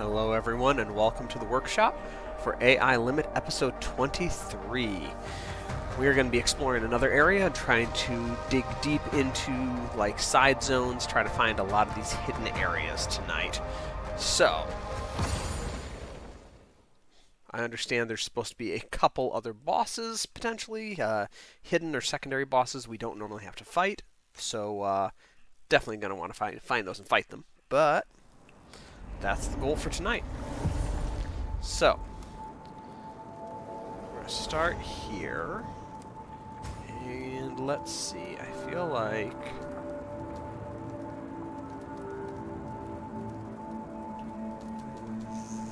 Hello everyone and welcome to the workshop for AI Limit episode 23. We are going to be exploring another area and trying to dig deep into like side zones, try to find a lot of these hidden areas tonight. So, I understand there's supposed to be a couple other bosses potentially, hidden or secondary bosses we don't normally have to fight. So, definitely going to want to find those and fight them. But that's the goal for tonight. So, we're going to start here. And let's see, I feel like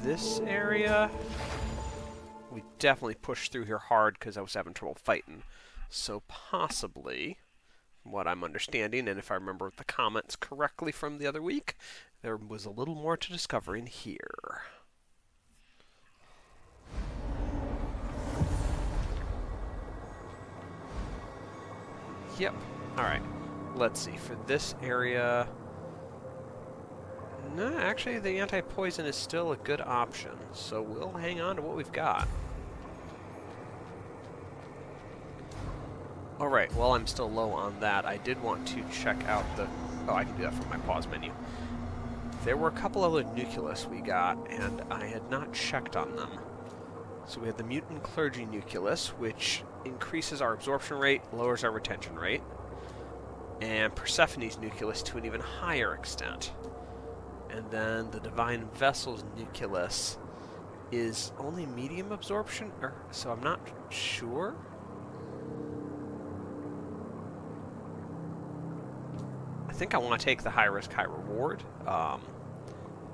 this area, we definitely pushed through here hard because I was having trouble fighting. So possibly, from what I'm understanding, and if I remember the comments correctly from the other week, there was a little more to discover in here. Yep. Alright. Let's see. For this area... No, actually the anti-poison is still a good option, so we'll hang on to what we've got. Alright, while I'm still low on that, I did want to check out the... Oh, I can do that from my pause menu. There were a couple other nucleus we got, and I had not checked on them. So we had the mutant clergy nucleus, which increases our absorption rate, lowers our retention rate, and Persephone's nucleus to an even higher extent. And then the divine vessel's nucleus is only medium absorption, so I'm not sure. I think I want to take the high risk, high reward,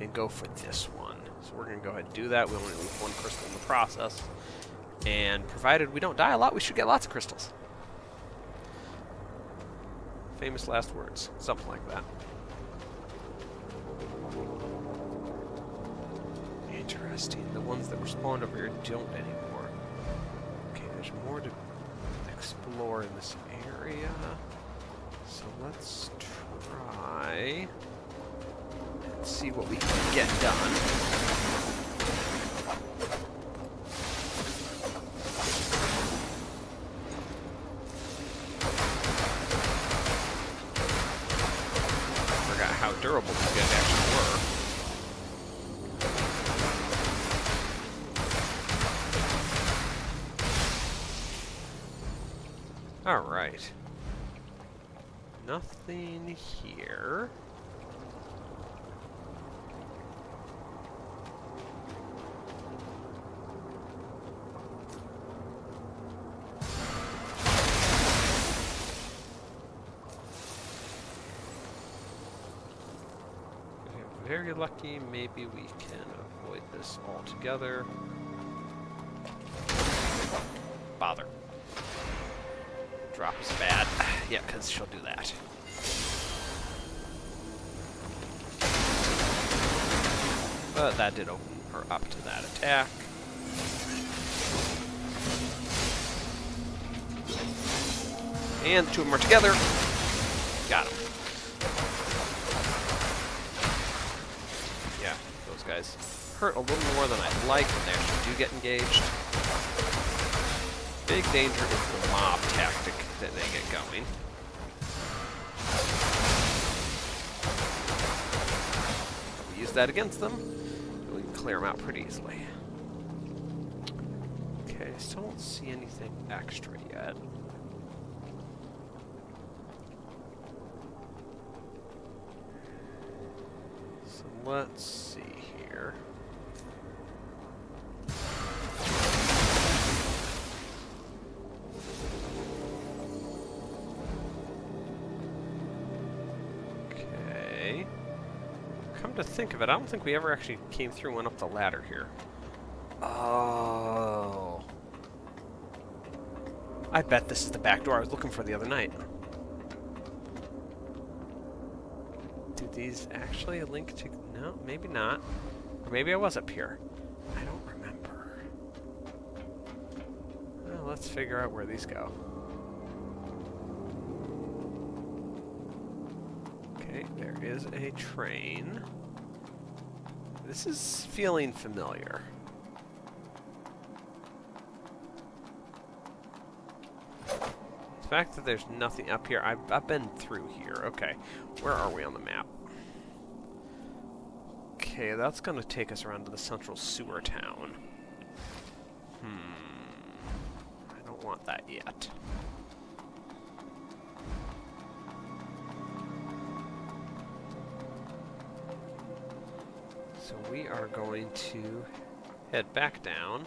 and go for this one. So we're going to go ahead and do that. We only lose one crystal in the process. And provided we don't die a lot, we should get lots of crystals. Famous last words. Something like that. Interesting. The ones that respawned over here don't anymore. Okay, there's more to explore in this area. So let's try and see what we can get done. Forgot how durable these guys actually were. Alright. Nothing here. If we're very lucky, maybe we can avoid this altogether. Bother. Drop is bad. Yeah, because she'll do that. But that did open her up to that attack. And the two of them are together. Got him. Yeah, those guys hurt a little more than I'd like when they actually do get engaged. Big danger is the mob tactic that they get going. We use that against them. We can clear them out pretty easily. Okay, I still don't see anything extra yet. So let's see here. To think of it, I don't think we ever actually came through and went up the ladder here. Oh. I bet this is the back door I was looking for the other night. Do these actually link to... No, maybe not. Or maybe I was up here. I don't remember. Well, let's figure out where these go. Okay, there is a train. This is feeling familiar. The fact that there's nothing up here, I've been through here. Okay, where are we on the map? Okay, that's going to take us around to the central sewer town. I don't want that yet. So we are going to head back down,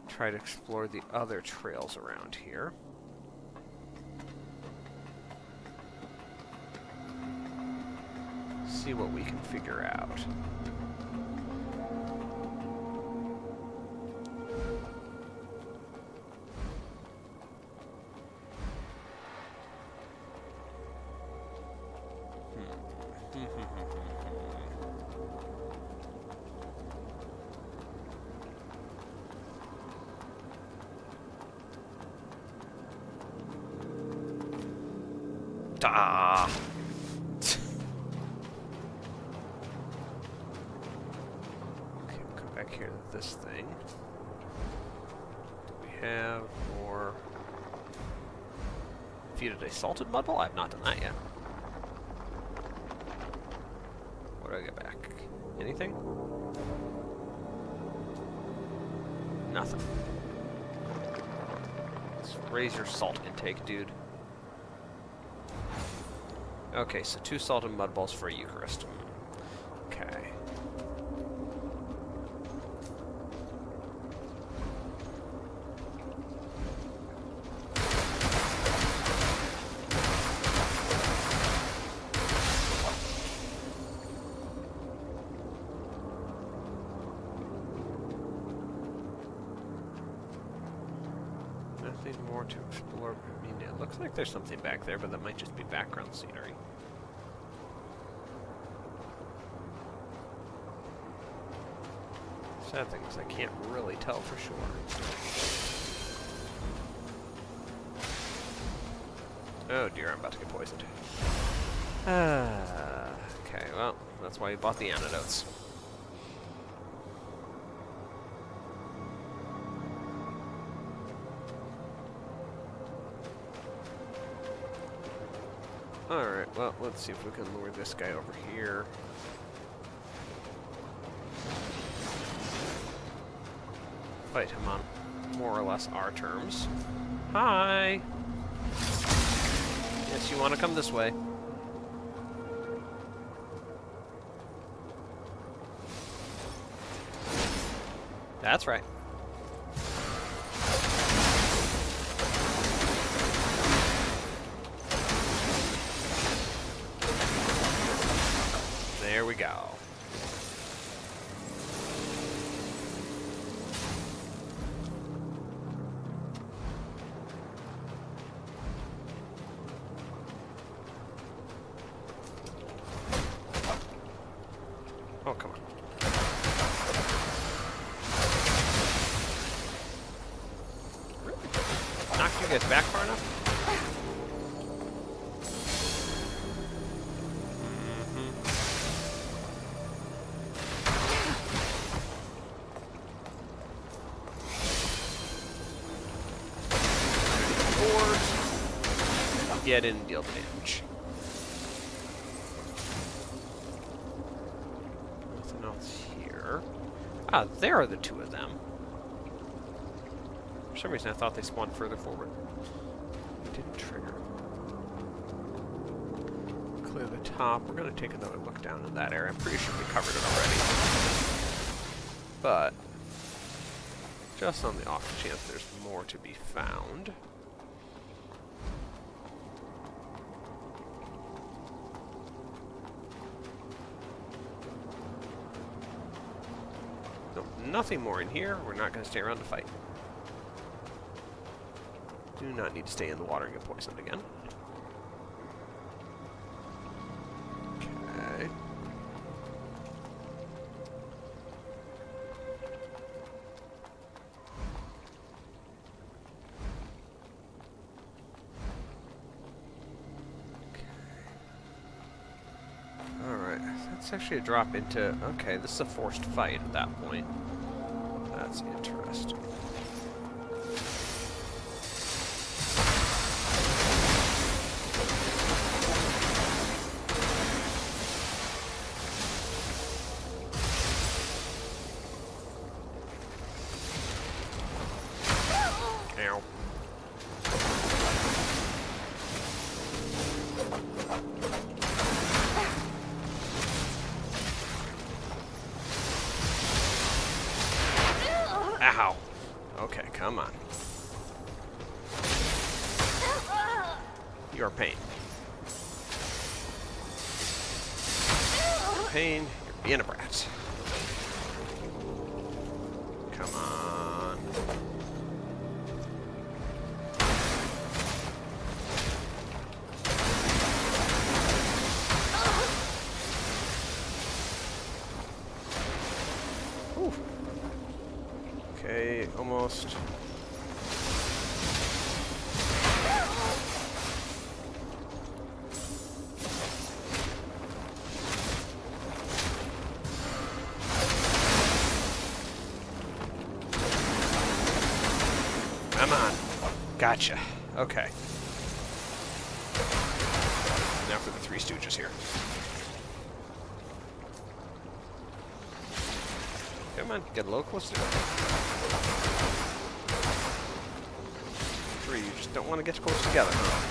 try to explore the other trails around here. See what we can figure out. Ah. Okay, we'll come back here to this thing. Do we have more? Defeated a salted mudball? I've not done that yet. What do I get back? Anything? Nothing. Let's raise your salt intake, dude. Okay, so 2 salted mudballs for a Eucharist. Okay. Nothing more to explore. I mean, it looks like there's something back there, but that might just be background scenery. Sad thing is I can't really tell for sure. Oh dear, I'm about to get poisoned. Okay, well, that's why you bought the antidotes. Alright, well, let's see if we can lure this guy over here. Fight him on more or less our terms. Hi! Yes, you want to come this way. That's right. There we go. Oh, come on. Really? Knocked you guys back far enough? Yeah, didn't deal the damage. Nothing else here. Ah, there are the 2 of them. For some reason I thought they spawned further forward. It didn't trigger. Clear the top. We're going to take another look down in that area. I'm pretty sure we covered it already. But, just on the off chance there's more to be found. Nothing more in here. We're not going to stay around to fight. Do not need to stay in the water and get poisoned again. Okay. Alright, It's actually a drop into... Okay, this is a forced fight at that point. That's interesting. Ow. Ow. Okay, come on. Your pain. Pain, you're being a brat. Come on. Ooh. Okay, almost. Come on. Gotcha. Okay. Now for the Three Stooges here. Come on, get a little closer. Three, you just don't want to get close together, huh?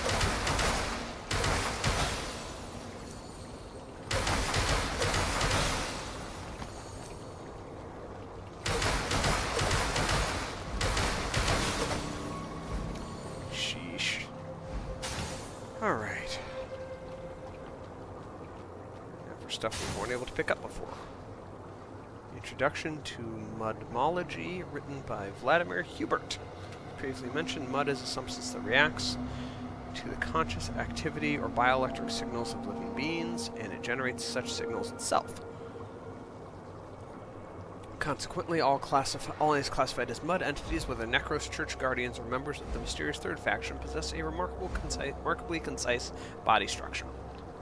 Alright. Now for stuff we weren't able to pick up before. Introduction to Mudmology, written by Vladimir Hubert. Previously mentioned, mud is a substance that reacts to the conscious activity or bioelectric signals of living beings, and it generates such signals itself. Consequently, all entities classified as mud entities, whether Necros, Church Guardians, or members of the mysterious Third Faction, possess a remarkably concise body structure.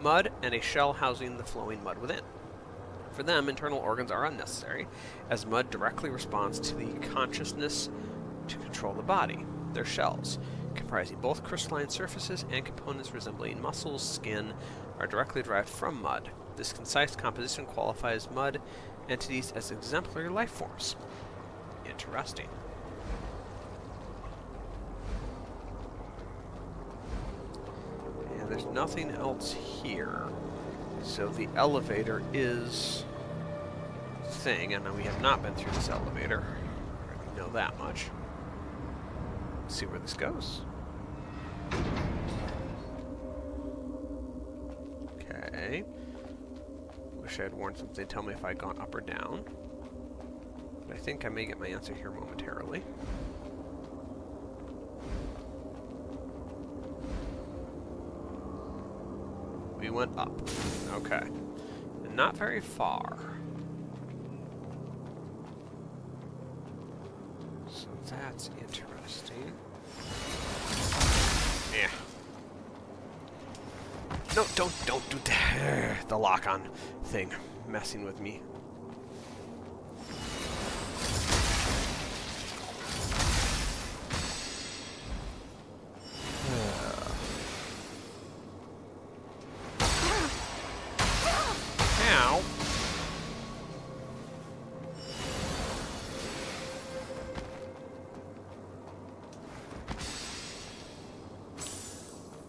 Mud and a shell housing the flowing mud within. For them, internal organs are unnecessary, as mud directly responds to the consciousness to control the body. Their shells, comprising both crystalline surfaces and components resembling muscles, skin, are directly derived from mud. This concise composition qualifies mud entities as exemplary life forms. Interesting. And there's nothing else here. So the elevator is the thing, and we have not been through this elevator. We know that much. Let's see where this goes. Okay. Wish I had worn something to tell me if I'd gone up or down. But I think I may get my answer here momentarily. We went up. Okay. And not very far. So that's interesting. Yeah. No, don't do that. The lock-on thing messing with me. Ow.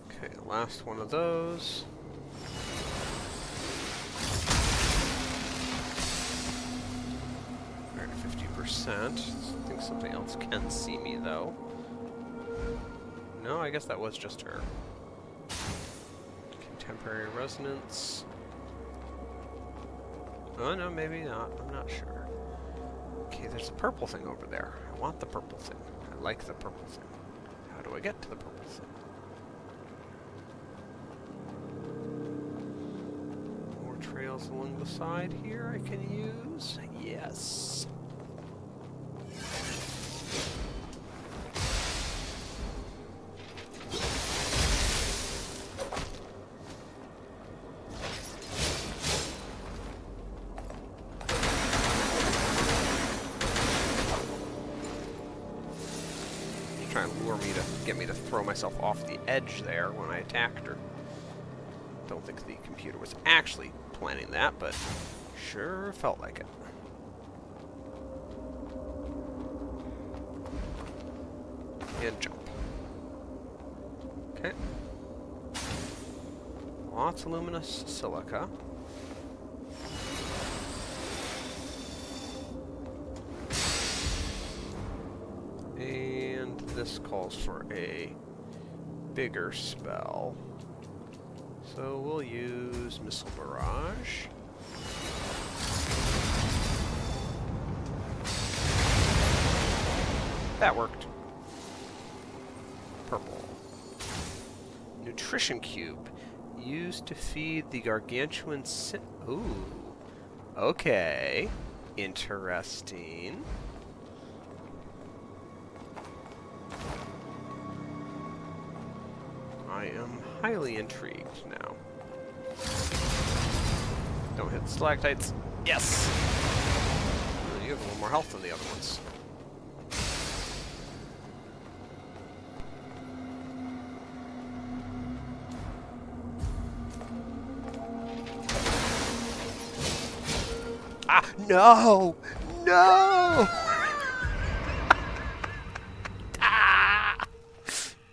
Okay, last one of those. We're at 50%. I think something else can see me, though. No, I guess that was just her. Contemporary resonance. Oh, no, maybe not. I'm not sure. Okay, there's a purple thing over there. I want the purple thing. I like the purple thing. How do I get to the purple thing? More trails along the side here I can use. Yes. get me to throw myself off the edge there when I attacked her. Don't think the computer was actually planning that, but sure felt like it. And jump. Okay. Lots of luminous silica. And this calls for a bigger spell. So we'll use Missile Barrage. That worked. Purple. Nutrition Cube. Used to feed the gargantuan ooh. Okay. Interesting. I am highly intrigued now. Don't hit the stalactites. Yes! You have a little more health than the other ones. Ah! No! No!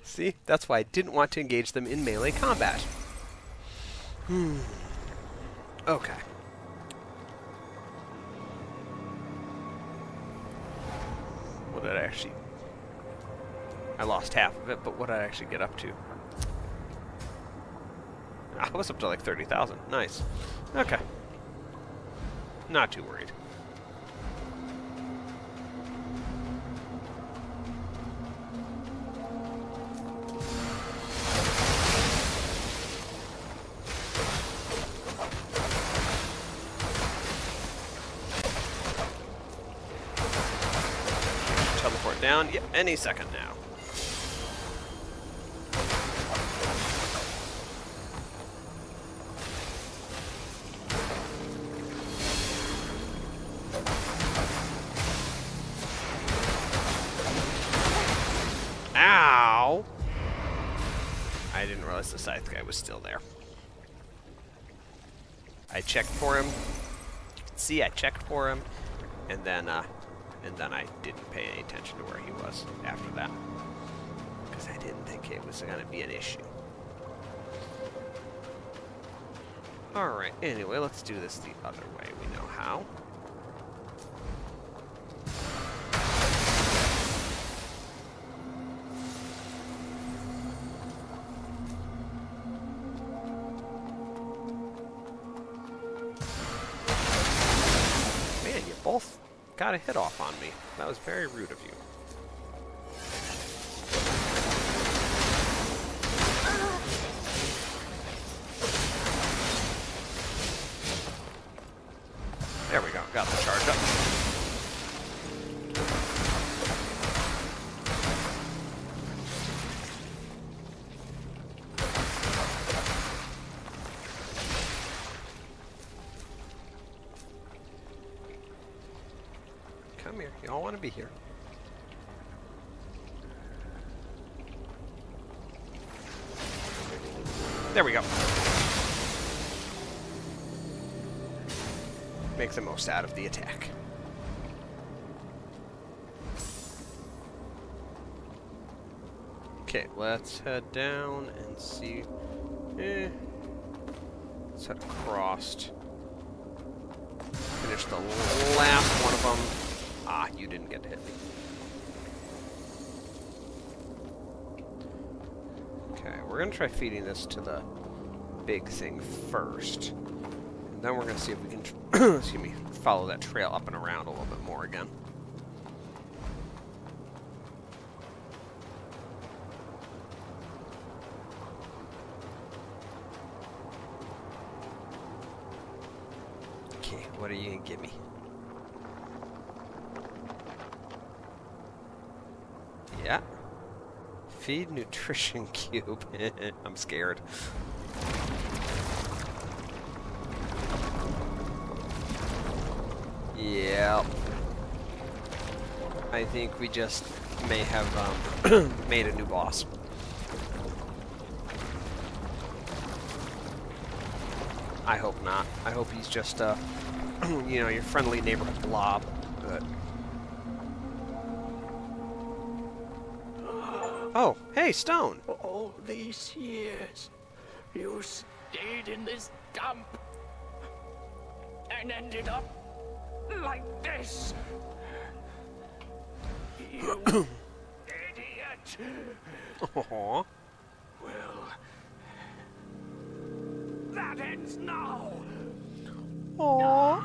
See? That's why I didn't want to engage them in melee combat. Okay. What did I actually... I lost half of it, but what did I actually get up to? I was up to like 30,000. Nice. Okay. Not too worried. Teleport down. Yep, any second now. Ow! I didn't realize the scythe guy was still there. I checked for him. See, I checked for him, and then I didn't pay any attention to where he was after that, because I didn't think it was going to be an issue. Alright, anyway, let's do this the other way. We know how. Man, you both got a hit off on me. That was very rude of you. There we go. Got the charge up. Come here. You all want to be here. There we go. Make the most out of the attack. Okay, let's head down and see. Let's head across. Finish the last one of them. Ah, you didn't get to hit me. Okay, we're gonna try feeding this to the big thing first. And then we're gonna see if we can, excuse me, follow that trail up and around a little bit more again. Okay, what are you gonna give me? Yeah. Feed nutrition cube. I'm scared. Yep. I think we just may have made a new boss. I hope not. I hope he's just, you know, your friendly neighborhood blob. But... Oh, hey, Stone! All these years, you stayed in this dump and ended up like this. You idiot! Aww. Well, that ends now. Aww.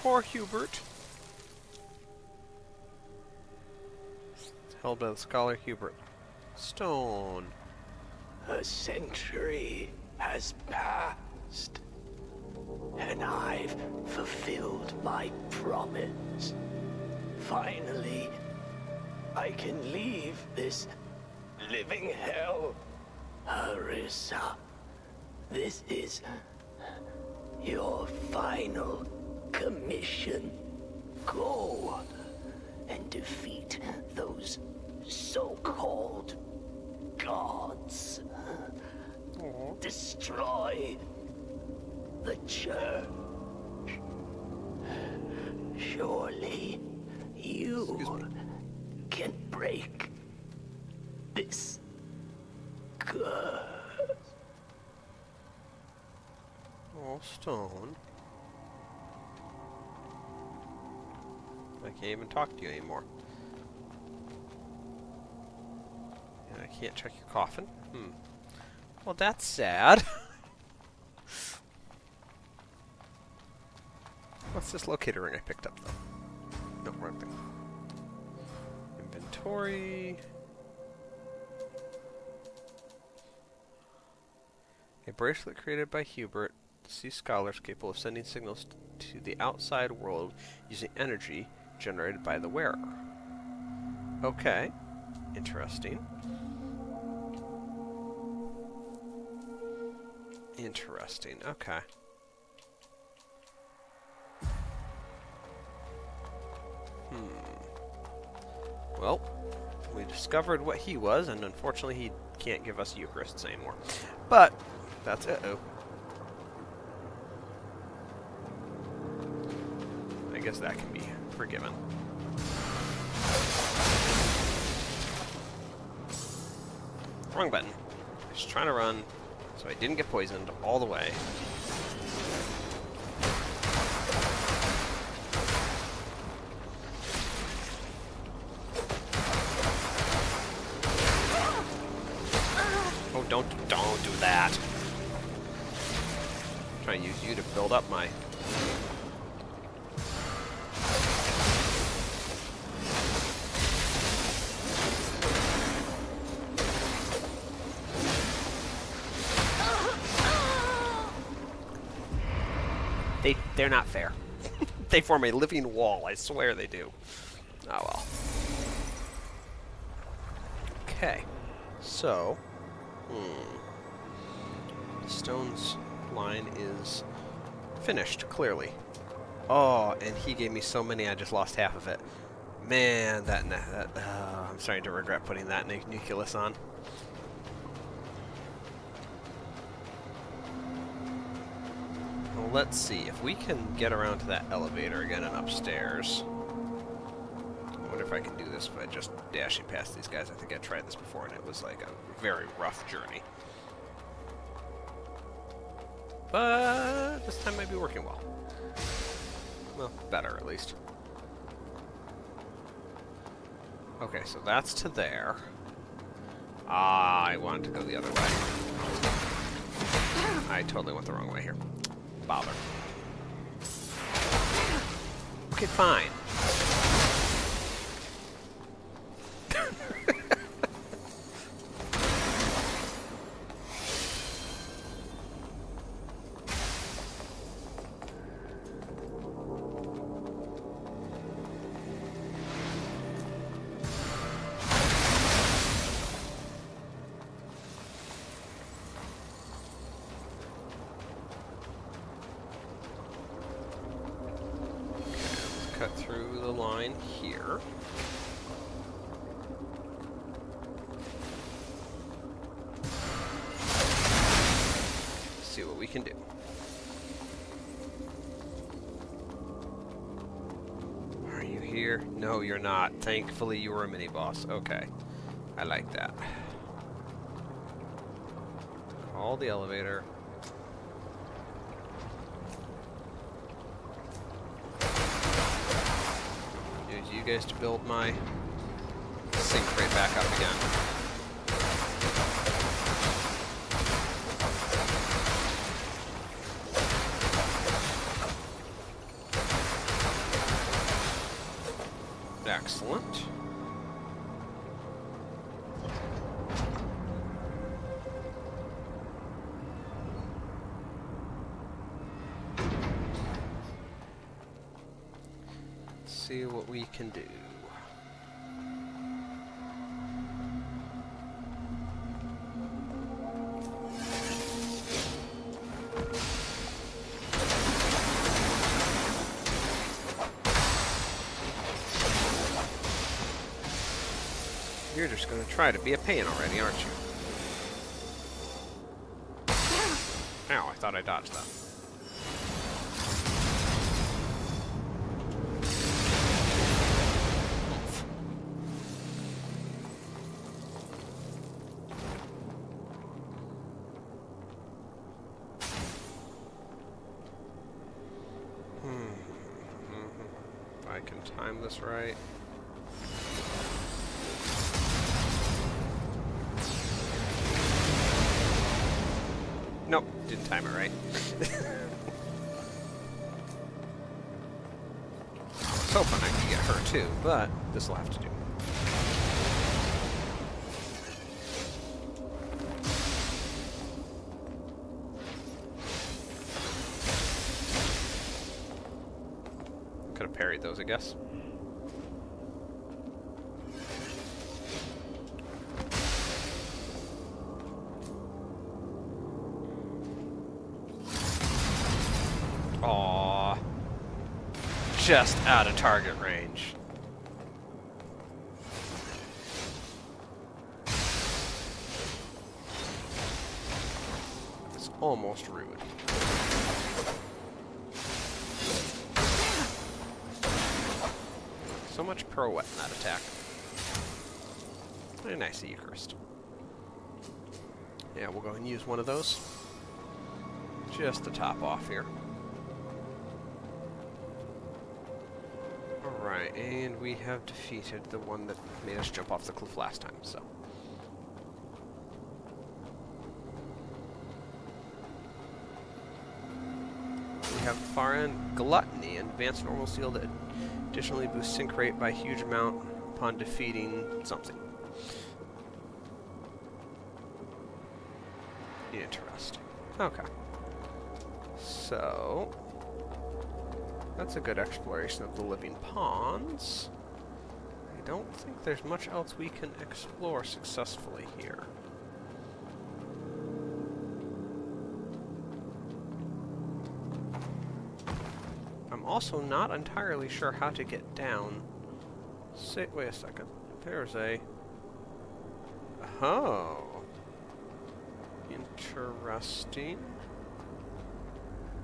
Poor Hubert. Held by the scholar Hubert. Stone. A century has passed, and I've fulfilled my promise. Finally, I can leave this living hell. Arrisa, this is your final commission. Go and defeat those so-called gods. Aww. Destroy the church. Surely you can break this curse. Oh, Stone. I can't even talk to you anymore. And I can't check your coffin? Well, that's sad. What's this locator ring I picked up, though? No, wrong thing. Inventory. A bracelet created by Hubert. Sea scholars capable of sending signals to the outside world using energy generated by the wearer. Okay. Interesting. Interesting. Okay. Well, we discovered what he was, and unfortunately he can't give us Eucharists anymore. But, that's it. I guess that can be forgiven. Wrong button. I was trying to run so I didn't get poisoned all the way. Oh, don't do that. I'm trying to use you to build up my... They're not fair. They form a living wall, I swear they do. Oh well. Okay. So, Stone's line is finished, clearly. Oh, and he gave me so many I just lost half of it. Man, I'm starting to regret putting that nucleus on. Well, let's see if we can get around to that elevator again and upstairs. I wonder if I can do this by just dashing past these guys. I think I tried this before and it was like a very rough journey. But this time might be working well. Well, better at least. Okay, so that's to there. I wanted to go the other way. I totally went the wrong way here. Bother. Okay, fine. cut through the line here. See what we can do. Are you here? No, you're not. Thankfully, you were a mini-boss. Okay. I like that. Call the elevator. Use you guys to build my sink crate back up again. Excellent. Let's see what we can do. You're just going to try to be a pain already, aren't you? Ow, I thought I dodged that. If I can time this right. Nope, didn't time it right. I was hoping I could get her too, but this will have to do. Could have parried those, I guess. Aww. Just out of target range. It's almost rude. So much pirouette in that attack. Very nice, Eucharist. Yeah, we'll go and use one of those. Just to top off here. Alright, and we have defeated the one that made us jump off the cliff last time, so. We have far end Gluttony, an advanced normal seal that additionally boosts sync rate by a huge amount upon defeating something. Interesting. Okay. So, that's a good exploration of the living ponds. I don't think there's much else we can explore successfully here. I'm also not entirely sure how to get down. Wait a second. There's a... Oh. Interesting.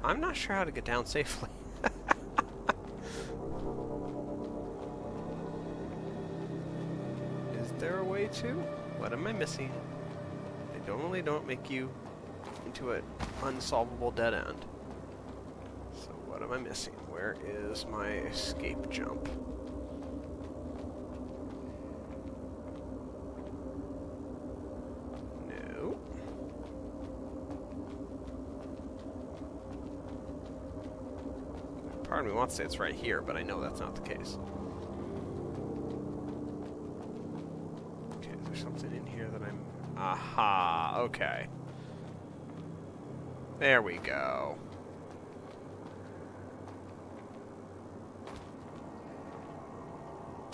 I'm not sure how to get down safely. Is there a way to? What am I missing? They normally don't make you into an unsolvable dead end. So what am I missing? Where is my escape jump? No. Part of me wants to say it's right here, but I know that's not the case. Okay, is there something in here that I'm... Aha, okay. There we go.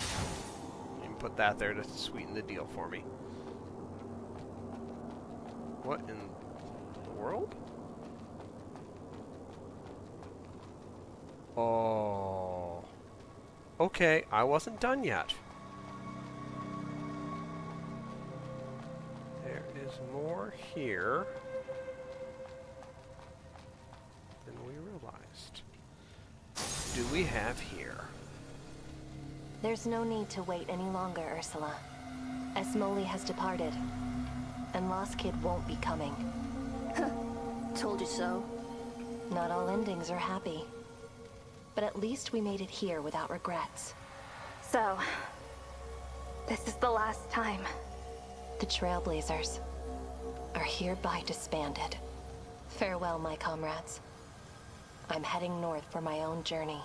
You can put that there to sweeten the deal for me. What in the world? Oh. Okay, I wasn't done yet. There is more here than we realized. Do we have here? There's no need to wait any longer, Ursula. Esmoli has departed, and Lost Kid won't be coming. Told you so. Not all endings are happy. But at least we made it here without regrets. So, this is the last time. The Trailblazers are hereby disbanded. Farewell, my comrades. I'm heading north for my own journey.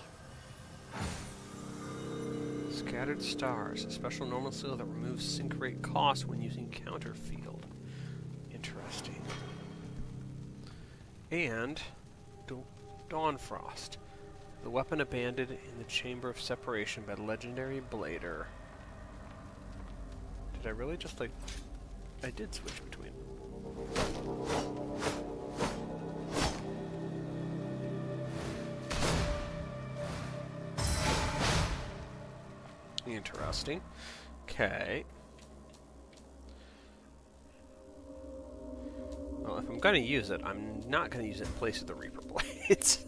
Scattered stars, a special normal seal that removes sync rate costs when using counter field. Interesting. And Dawnfrost, the weapon abandoned in the Chamber of Separation by the legendary Blader. Did I really just like... I did switch between. Interesting. Okay. Well, if I'm going to use it, I'm not going to use it in place of the Reaper Blades.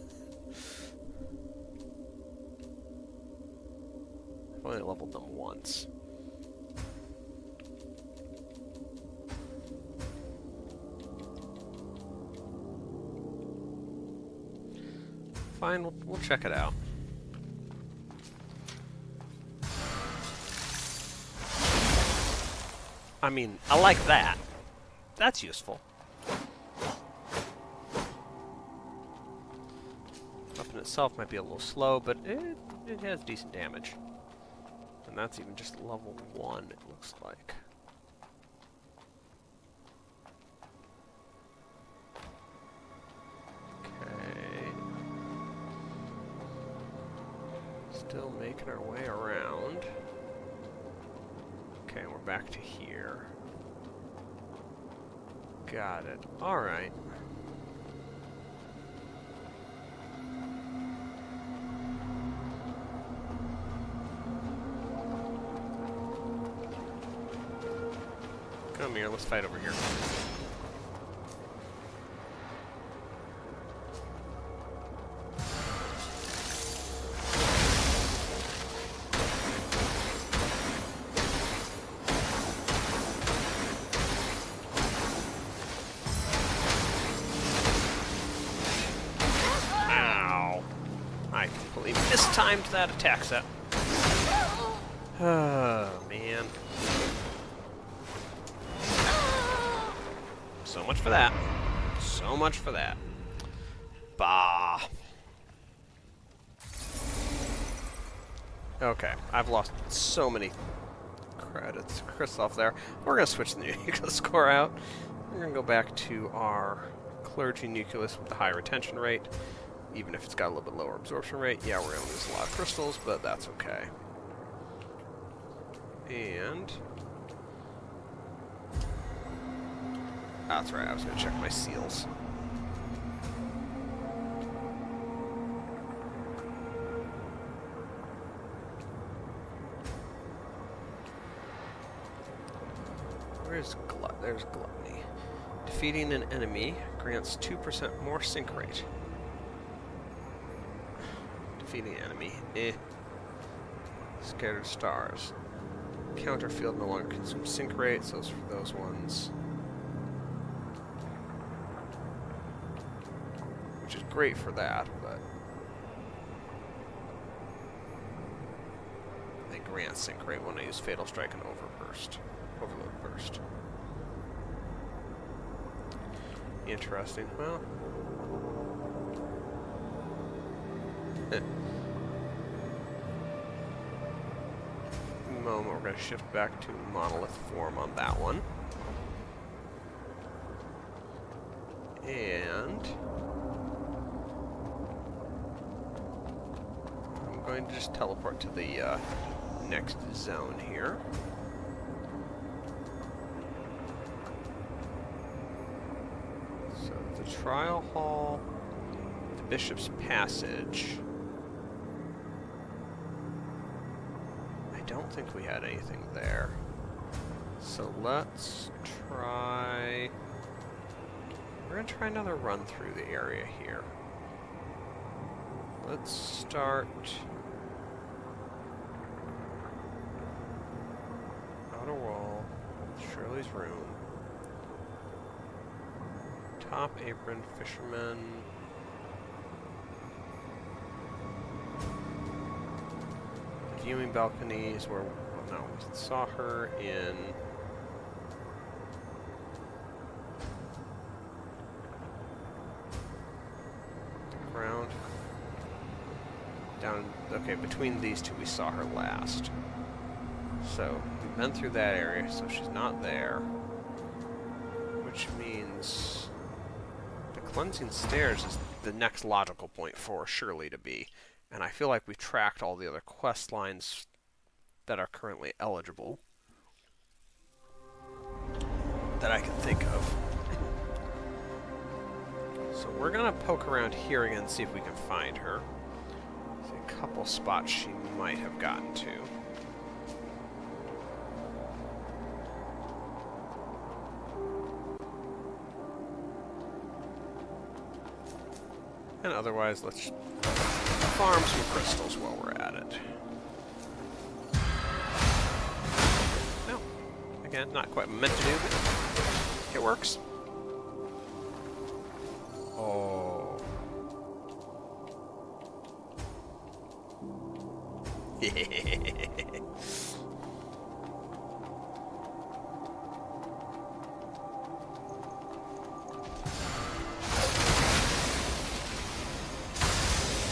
I've only leveled them once. Fine, we'll check it out. I mean, I like that. That's useful. Weapon itself might be a little slow, but it has decent damage. And that's even just level 1, it looks like. Okay. Still making our way around. Okay, we're back to here. Got it. Alright. Come here, let's fight over here. Mistimed that attack set. Oh, man. So much for that. So much for that. Bah. Okay, I've lost so many credits. Kristoff there. We're going to switch the nucleus core out. We're going to go back to our clergy nucleus with the high retention rate. Even if it's got a little bit lower absorption rate, yeah, we're going to lose a lot of crystals, but that's okay. And... that's right, I was going to check my seals. There's Gluttony. Defeating an enemy grants 2% more sync rate. Defeating enemy. Scattered stars. Counter field no longer consumes sync rates. Those for those ones. Which is great for that, but they grant sync rate when I use Fatal Strike and Overload Burst. Interesting. Well. Moment, we're going to shift back to monolith form on that one. And I'm going to just teleport to the next zone here. So the Trial Hall, the Bishop's Passage. don't think we had anything there. So let's try... We're going to try another run through the area here. Let's start... outer wall, Shirley's room. Top apron, fisherman... Viewing balconies where, well, no, we saw her in the ground down, okay, between these two we saw her last. So we've been through that area, so she's not there, which means the cleansing stairs is the next logical point for Shirley to be. And I feel like we've tracked all the other quest lines that are currently eligible that I can think of. So we're going to poke around here again and see if we can find her. There's a couple spots she might have gotten to. And otherwise, let's farm some crystals while we're at it. No. Again, not quite meant to do, but it works. Oh.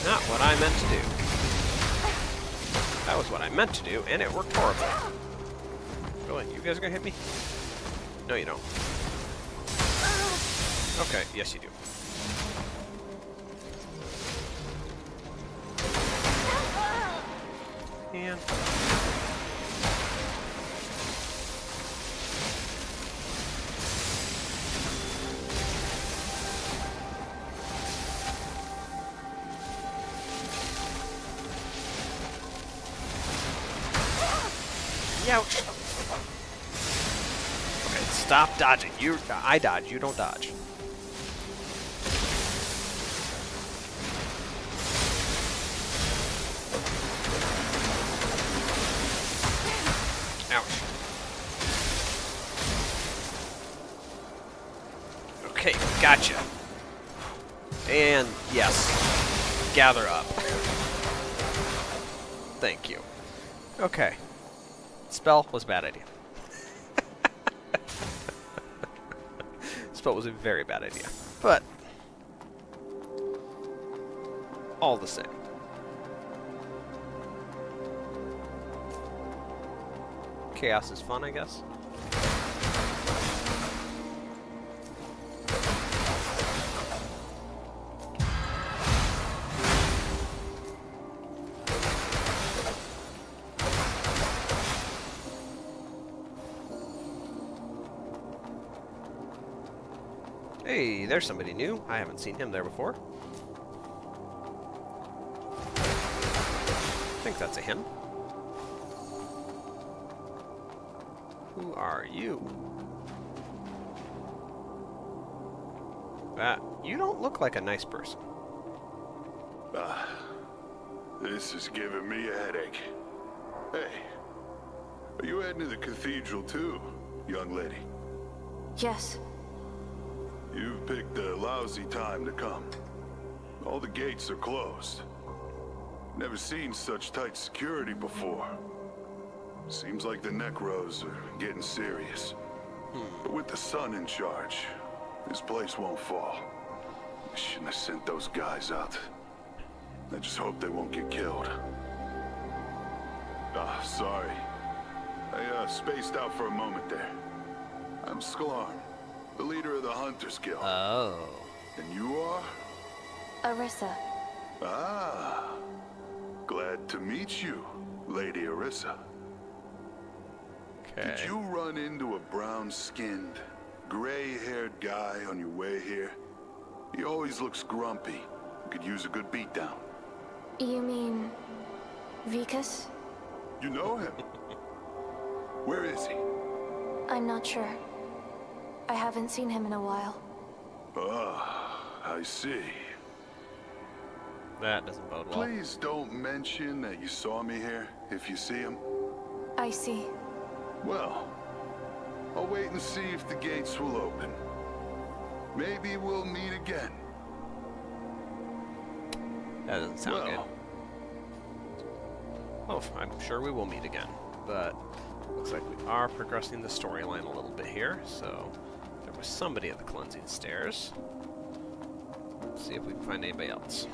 Not what I meant to do. That was what I meant to do, and it worked horribly. Really? You guys are gonna hit me? No, you don't. Okay, yes you do. And... ouch. Okay, stop dodging. I dodge, you don't dodge. Ouch. Okay, gotcha. And yes, gather up. Thank you. Okay. Spell was a bad idea. Spell was a very bad idea. But all the same. Chaos is fun, I guess. Hey, there's somebody new. I haven't seen him there before. I think that's a him. Who are you? You don't look like a nice person. This is giving me a headache. Hey, are you heading to the cathedral too, young lady? Yes. You've picked a lousy time to come. All the gates are closed. Never seen such tight security before. Seems like the Necros are getting serious. But with the sun in charge, this place won't fall. I shouldn't have sent those guys out. I just hope they won't get killed. Sorry. I spaced out for a moment there. I'm Sklarn, the leader of the Hunters Guild. Oh. And you are? Arrisa. Ah. Glad to meet you, Lady Arrisa. Okay. Did you run into a brown-skinned, gray-haired guy on your way here? He always looks grumpy. Could use a good beatdown. You mean... Vikas? You know him? Where is he? I'm not sure. I haven't seen him in a while. Ah, I see. That doesn't bode well. Please don't mention that you saw me here if you see him. I see. Well, I'll wait and see if the gates will open. Maybe we'll meet again. That doesn't sound good. Oh, I'm sure we will meet again, but looks like we are progressing the storyline a little bit here, so there was somebody at the cleansing stairs. Let's see if we can find anybody else.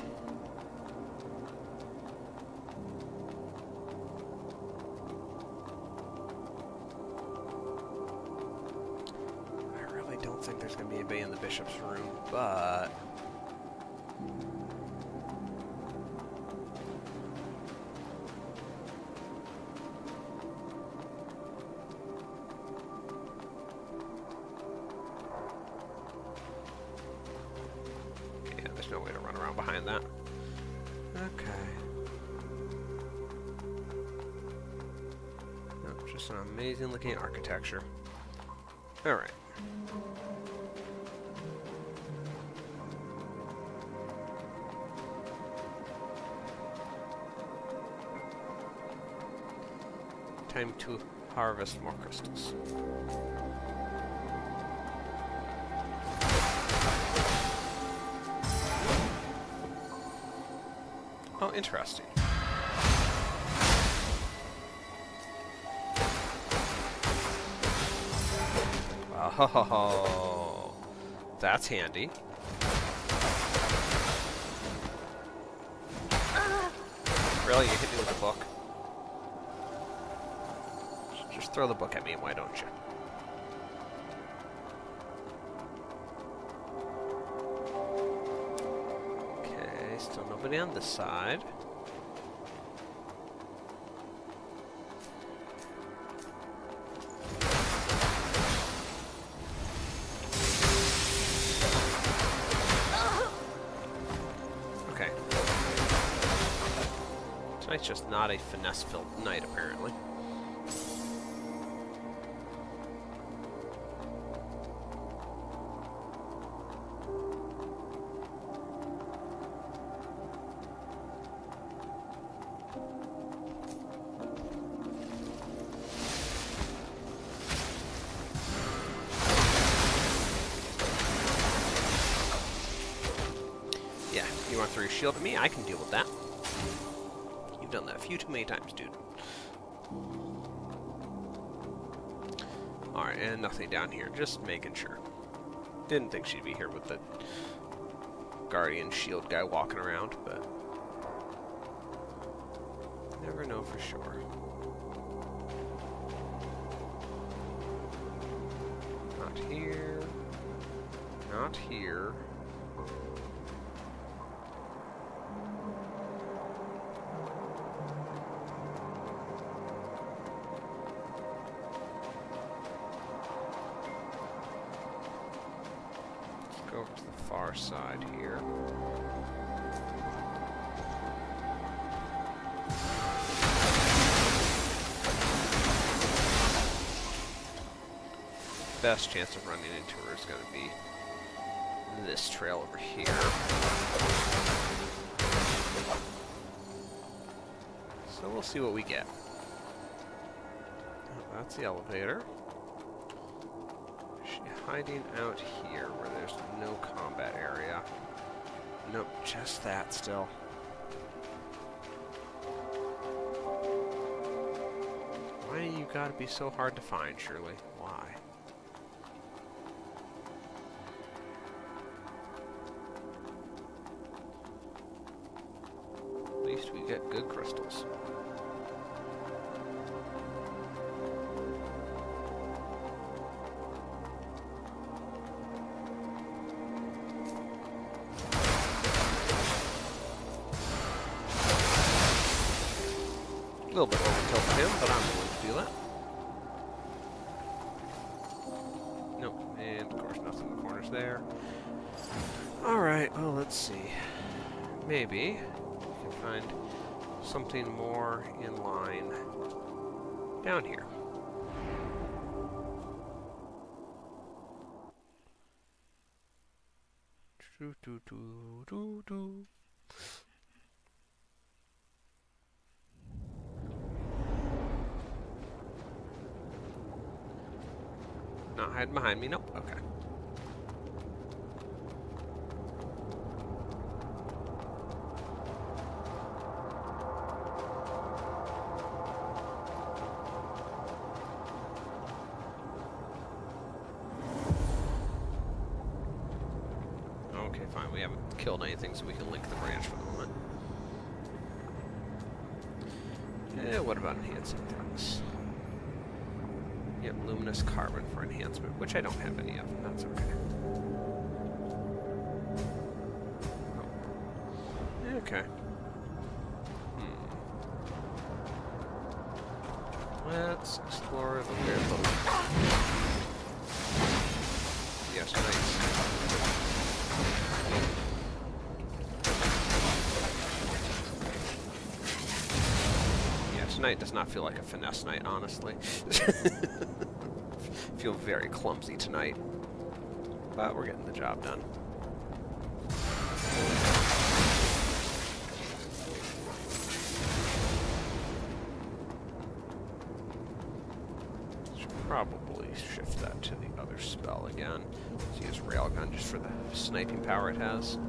I really don't think there's going to be anybody in the bishop's room, but... no way to run around behind that. Okay. No, just an amazing looking architecture. Alright. Time to harvest more crystals. Oh, interesting. Oh, that's handy. Really, you hit me with a book? Just throw the book at me, why don't you? Still nobody on this side. Okay. Tonight's just not a finesse-filled night, apparently. You want to throw your shield at me? I can deal with that. You've done that a few too many times, dude. Alright, and nothing down here. Just making sure. Didn't think she'd be here with the guardian shield guy walking around, but... never know for sure. Not here. Not here. Over to the far side here. Best chance of running into her is going to be this trail over here. So we'll see what we get. Oh, that's the elevator. Hiding out here where there's no combat area. Nope, just that still. Why you gotta be so hard to find, Shirley? Why? At least we get good crystals. A little bit overkill for him, but I'm willing to do that. Nope, and of course nothing in the corners there. Alright, well let's see. Maybe we can find something more in line down here. Not hiding behind me, nope, okay. Okay, fine, we haven't killed anything, so we can link the branch for the moment. What about enhancing things? Yep, luminous carbon for enhancement, which I don't have any of, and that's okay. Oh. Okay. Let's explore the weird little... Yes, nice. Tonight does not feel like a finesse night, honestly. Feel very clumsy tonight. But we're getting the job done. Should probably shift that to the other spell again. Let's use Railgun just for the sniping power it has.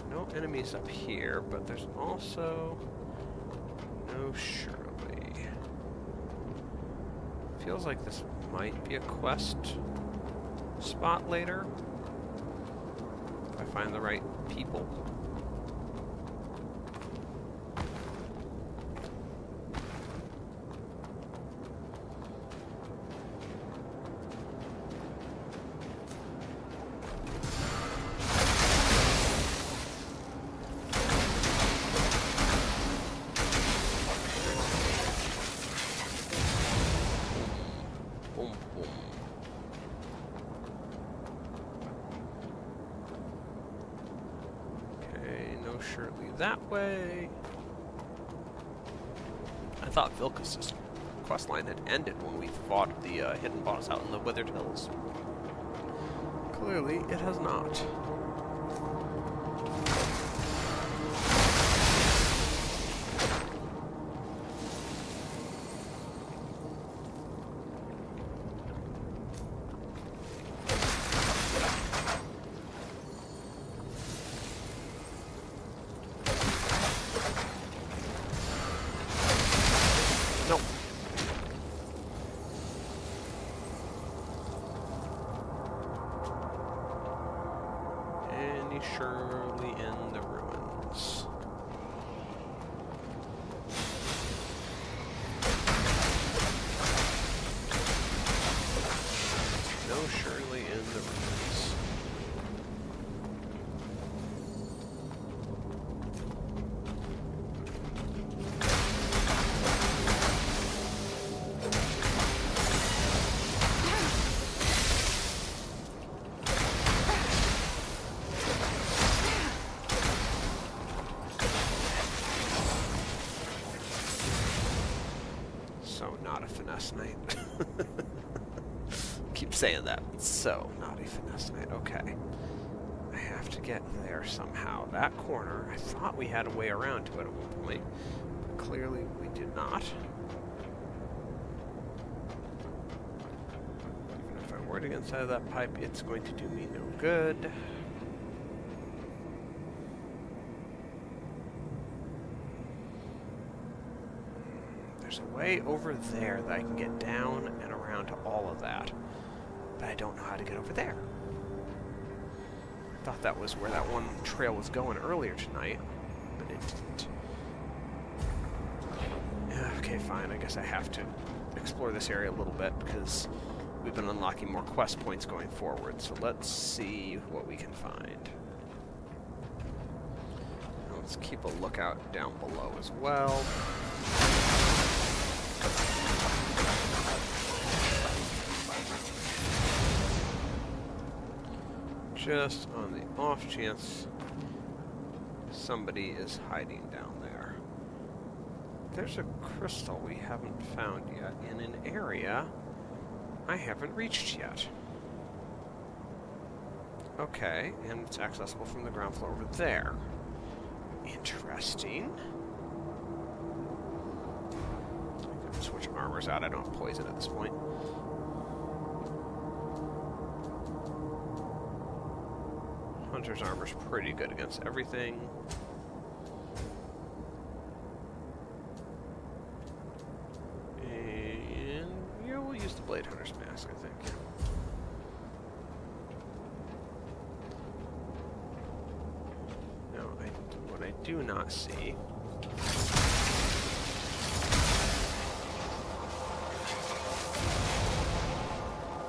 No enemies up here, but there's also no Shirley. Feels like this might be a quest spot later, if I find the right people. Surely that way. I thought Vilcus' questline had ended when we fought the hidden boss out in the Withered Hills. Clearly, it has not. Surely in the ruins. No Shirley in the ruins. Finesse night. Keep saying that. So, not a finesse night. Okay. I have to get there somehow. That corner, I thought we had a way around to it at one point, but clearly we did not. Even if I were to get inside of that pipe, it's going to do me no good. There's a way over there that I can get down and around to all of that, but I don't know how to get over there. I thought that was where that one trail was going earlier tonight, but it didn't. Okay, fine. I guess I have to explore this area a little bit because we've been unlocking more quest points going forward, so let's see what we can find. Let's keep a lookout down below as well. Just on the off chance somebody is hiding down there. There's a crystal we haven't found yet in an area I haven't reached yet. Okay, and it's accessible from the ground floor over there. Interesting. I'm gonna switch armors out. I don't have poison at this point. Hunter's armor's pretty good against everything. And yeah, we'll use the Blade Hunter's mask, I think. Now, what I do not see.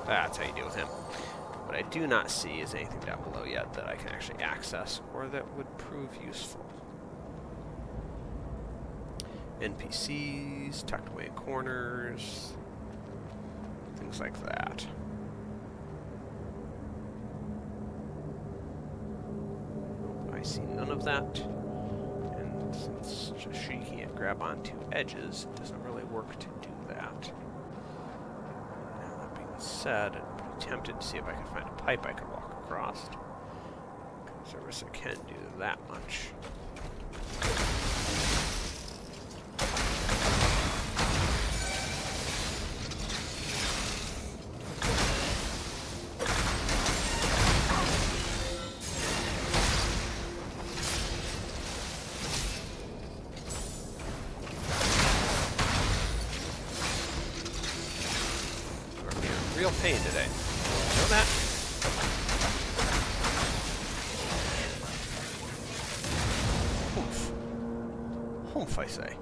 That's how you deal with him. What I do not see is anything down below yet that I can actually access or that would prove useful. NPCs, tucked away in corners, things like that. I see none of that. And since she can't grab onto edges, it doesn't really work to do that. Now, that being said, I'd be tempted to see if I can find a pipe I could walk across. Because Arrisa can do that much. Real pain today. Know that? Humph. Humph, I say.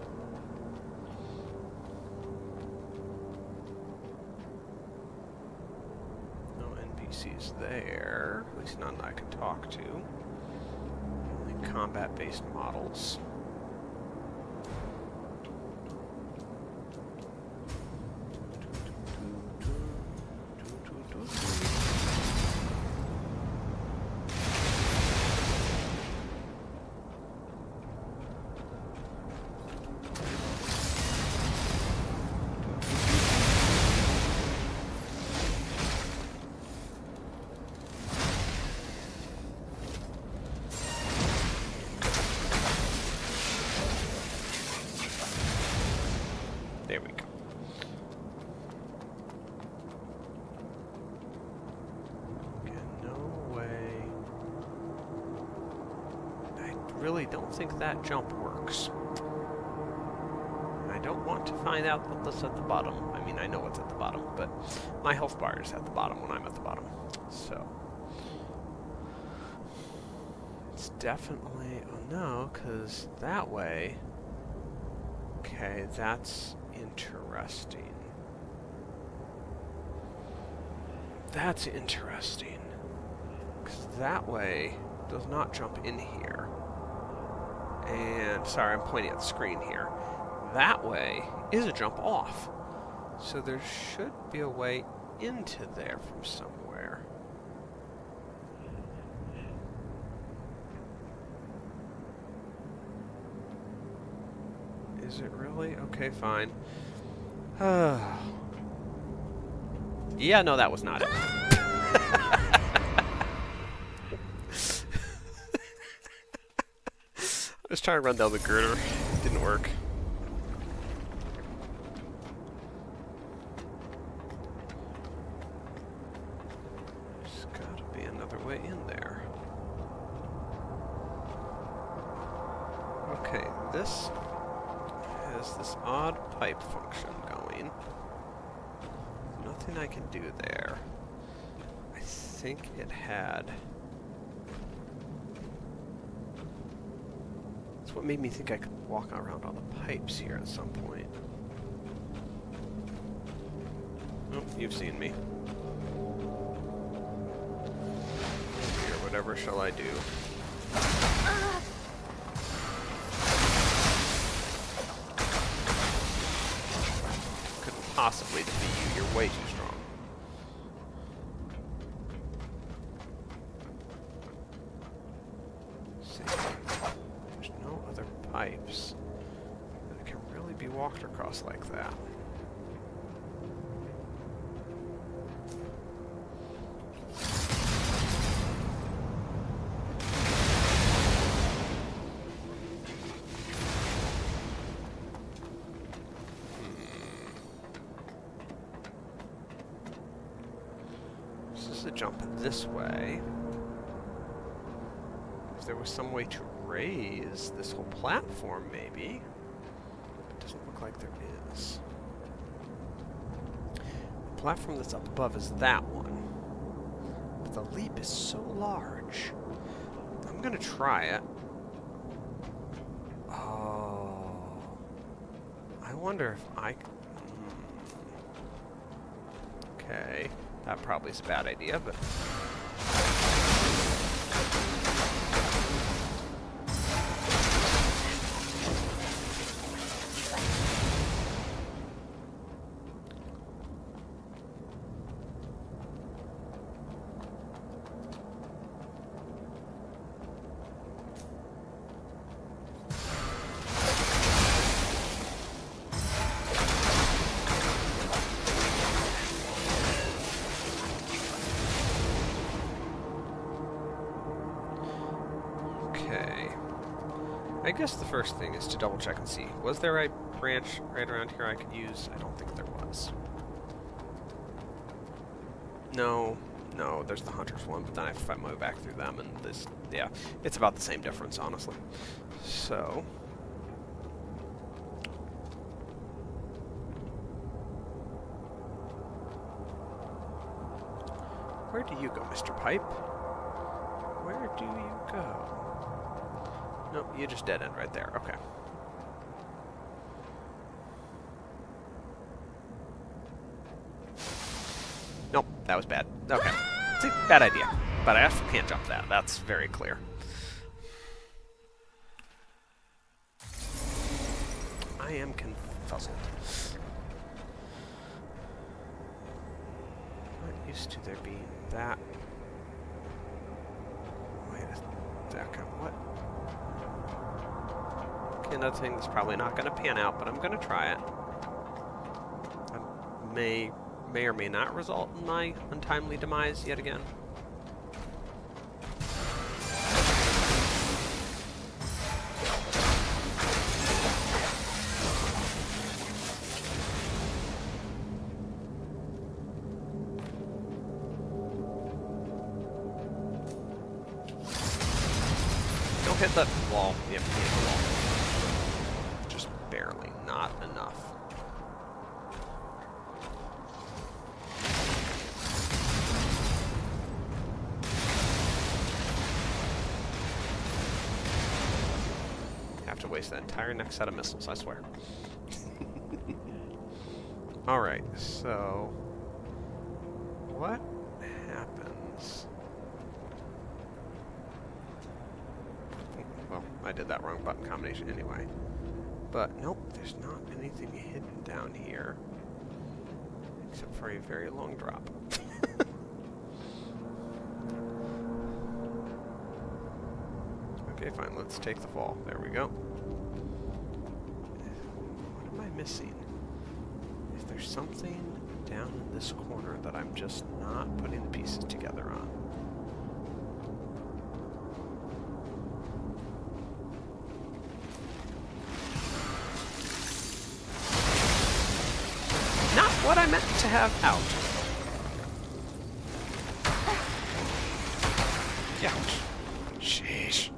No NPCs there. At least none that I can talk to. Only combat-based models. There we go. Okay, no way. I really don't think that jump works. I don't want to find out what's at the bottom. I mean, I know what's at the bottom, but my health bar is at the bottom when I'm at the bottom. So. It's definitely... Oh no, because that way... Okay, that's interesting. That's interesting. Because that way does not jump in here. And, sorry, I'm pointing at the screen here. That way is a jump off. So there should be a way into there from somewhere. Is it really? Okay, fine. Yeah, no, that was not it. I was trying to run down the girder. It didn't work. There's gotta be another way in there. Okay, this has this odd pipe function going. Nothing I can do there. I think it had... That's what made me think I could walk around all the pipes here at some point. Oh, you've seen me. Here, whatever shall I do? Couldn't possibly defeat you. You're way too strong. pipes that can really be walked across like that. Jump this way. If there was some way to raise this whole platform, maybe. It doesn't look like there is. The platform that's up above is that one. But the leap is so large. I'm gonna try it. Oh. I wonder if I... Okay. That probably is a bad idea, but... I guess the first thing is to double check and see. Was there a branch right around here I could use? I don't think there was. No, there's the hunter's one, but then I have to find my way back through them, and this, yeah, it's about the same difference, honestly. So... where do you go, Mr. Pipe? Where do you go? Nope, you just dead end right there. Okay. Nope, that was bad. Okay. See, bad idea. But I also can't jump that. That's very clear. I am confuzzled. Not used to there being that. Wait a second. What? Another thing that's probably not going to pan out, but I'm going to try it. I may or may not result in my untimely demise yet again. Don't hit the wall. Yep, hit the wall. Barely, not enough. Have to waste that entire next set of missiles, I swear. Alright, so... what happens? Well, I did that wrong button combination anyway. But, nope, there's not anything hidden down here. Except for a very long drop. Okay, fine, let's take the fall. There we go. What am I missing? Is there something down in this corner that I'm just not putting the pieces together on? What I meant to have out. Ouch. Sheesh.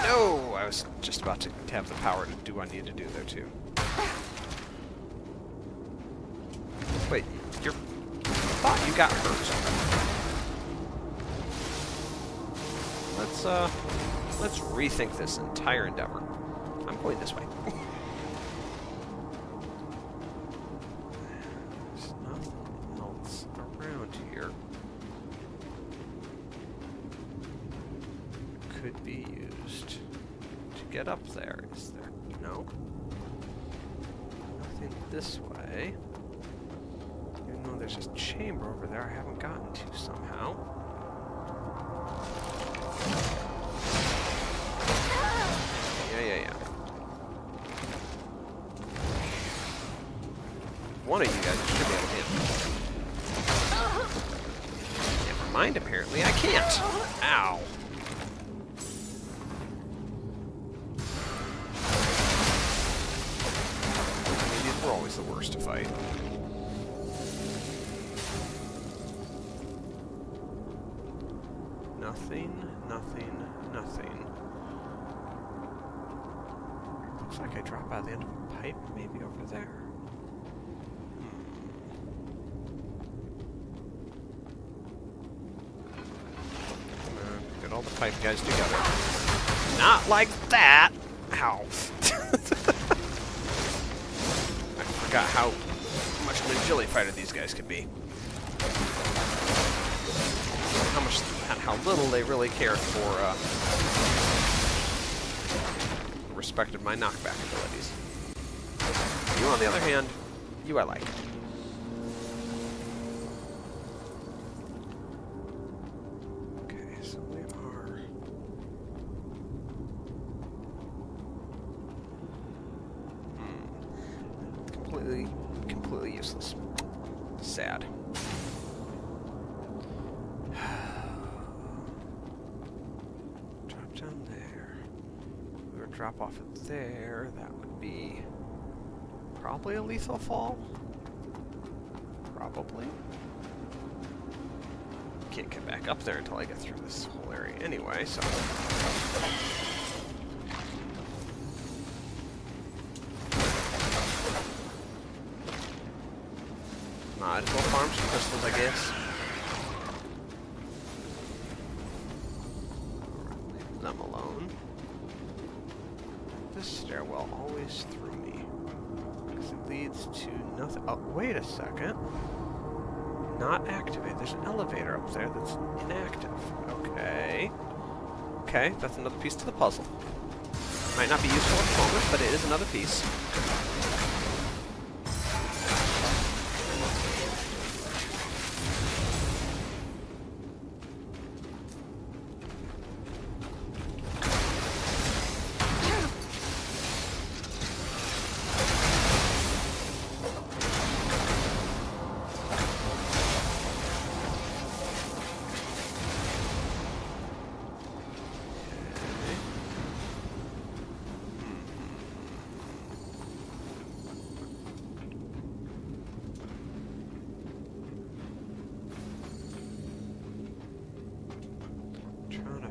No! I was just about to have the power to do what I need to do there, too. Wait, I thought you got hurt. Let's rethink this entire endeavor. I'm going this way. There's nothing else around here. Could be used to get up there? Is there? No. Nothing this way. Even though there's a chamber over there I haven't gotten to somehow. Yeah. One of you guys should be able to hit me. Never mind, apparently I can't. Ow. These were always the worst to fight. Nothing. Looks like I drop out the end of a pipe, maybe over there. Get all the pipe guys together. Not like that! Ow. I forgot how much of an agility fighter these guys could be. How little they really cared for, respected my knockback abilities. You, on the other hand, you I like. Okay, so we are... Completely useless. Sad. Drop down there. If we were to drop off at there, that would be probably a lethal fall. Probably. Can't get back up there until I get through this whole area anyway, so... Might as well farm some crystals, I guess. Leave them alone. This stairwell always threw me. Because it leads to nothing. Oh, wait a second. Not activated. There's an elevator up there that's inactive. Okay. Okay, that's another piece to the puzzle. Might not be useful at the moment, but it is another piece.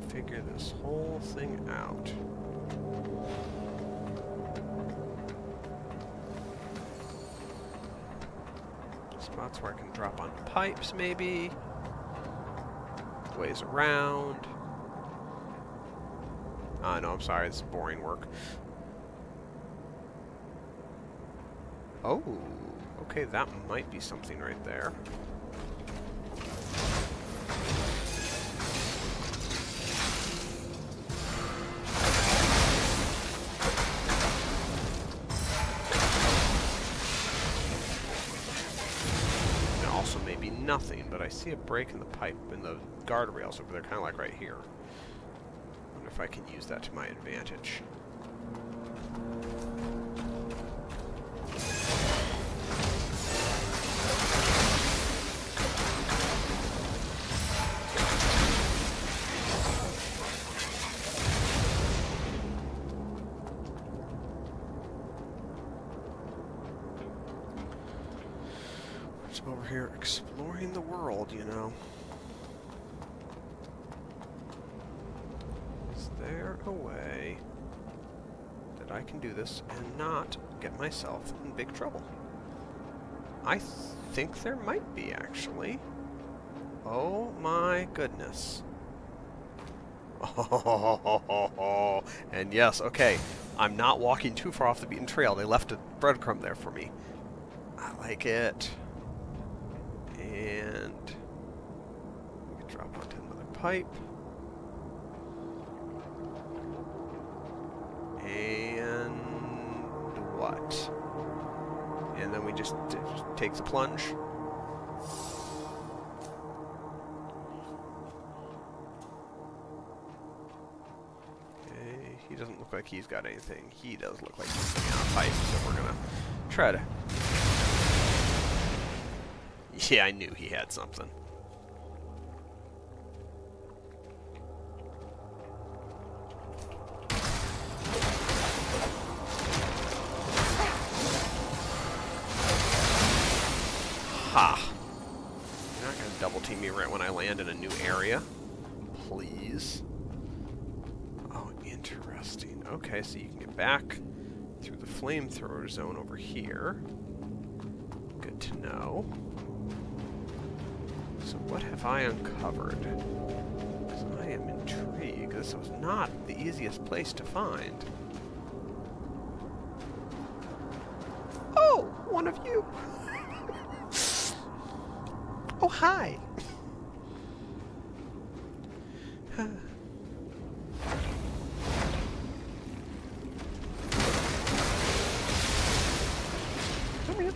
Figure this whole thing out. Spots where I can drop on pipes, maybe. Ways around. No, I'm sorry, this is boring work. Oh, okay, that might be something right there. Nothing, but I see a break in the pipe in the guardrails over there, kind of like right here. Wonder if I can use that to my advantage. Over here exploring the world, you know. Is there a way that I can do this and not get myself in big trouble? I think there might be, actually. Oh my goodness. Oh, and yes, okay. I'm not walking too far off the beaten trail. They left a breadcrumb there for me. I like it. And we can drop onto another pipe. just takes a plunge. Okay, he doesn't look like he's got anything. He does look like he's sitting on a pipe, so we're gonna try to... Yeah, I knew he had something. Ha! You're not going to double team me right when I land in a new area. Please. Oh, interesting. Okay, so you can get back through the flamethrower zone over here. Good to know. So what have I uncovered? Because I am intrigued. This was not the easiest place to find. Oh, one of you! Oh, hi! Come here.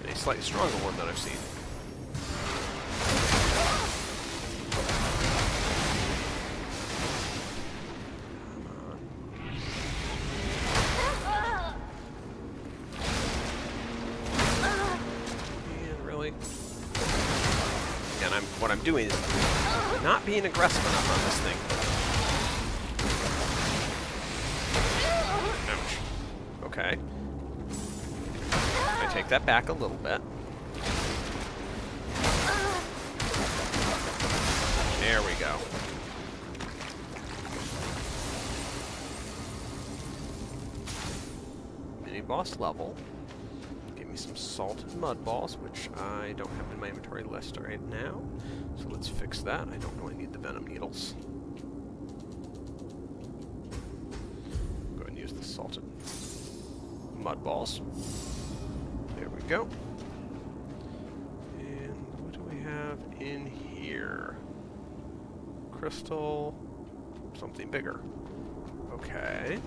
A slightly stronger one than I've seen. What I'm doing is not being aggressive enough on this thing. Ouch. Okay. I take that back a little bit. There we go. Mini boss level. Give me some salted mud balls, which I don't have in my inventory list right now. So let's fix that. I don't really need the venom needles. Go ahead and use the salted mud balls. There we go. And what do we have in here? Crystal. Something bigger. Okay.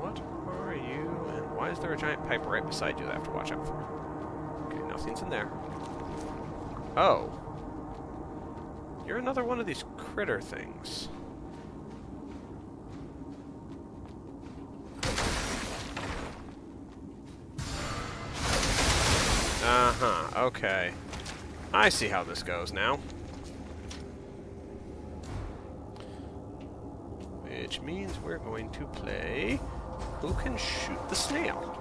What are you, and why is there a giant pipe right beside you that I have to watch out for? Okay, nothing's in there. Oh. You're another one of these critter things. Uh-huh, okay. I see how this goes now. Which means we're going to play who can shoot the snail.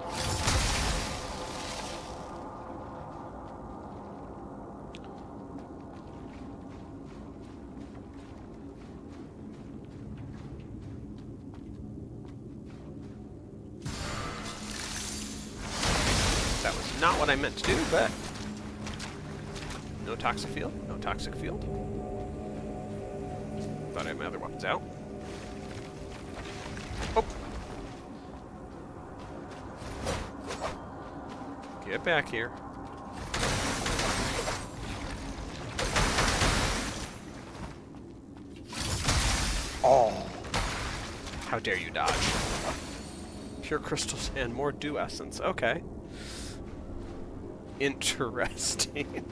That was not what I meant to do, but no toxic field, no toxic field. Thought I had my other weapons out. Oh! Get back here. Oh! How dare you dodge. Pure crystals and more dew essence. Okay. Interesting.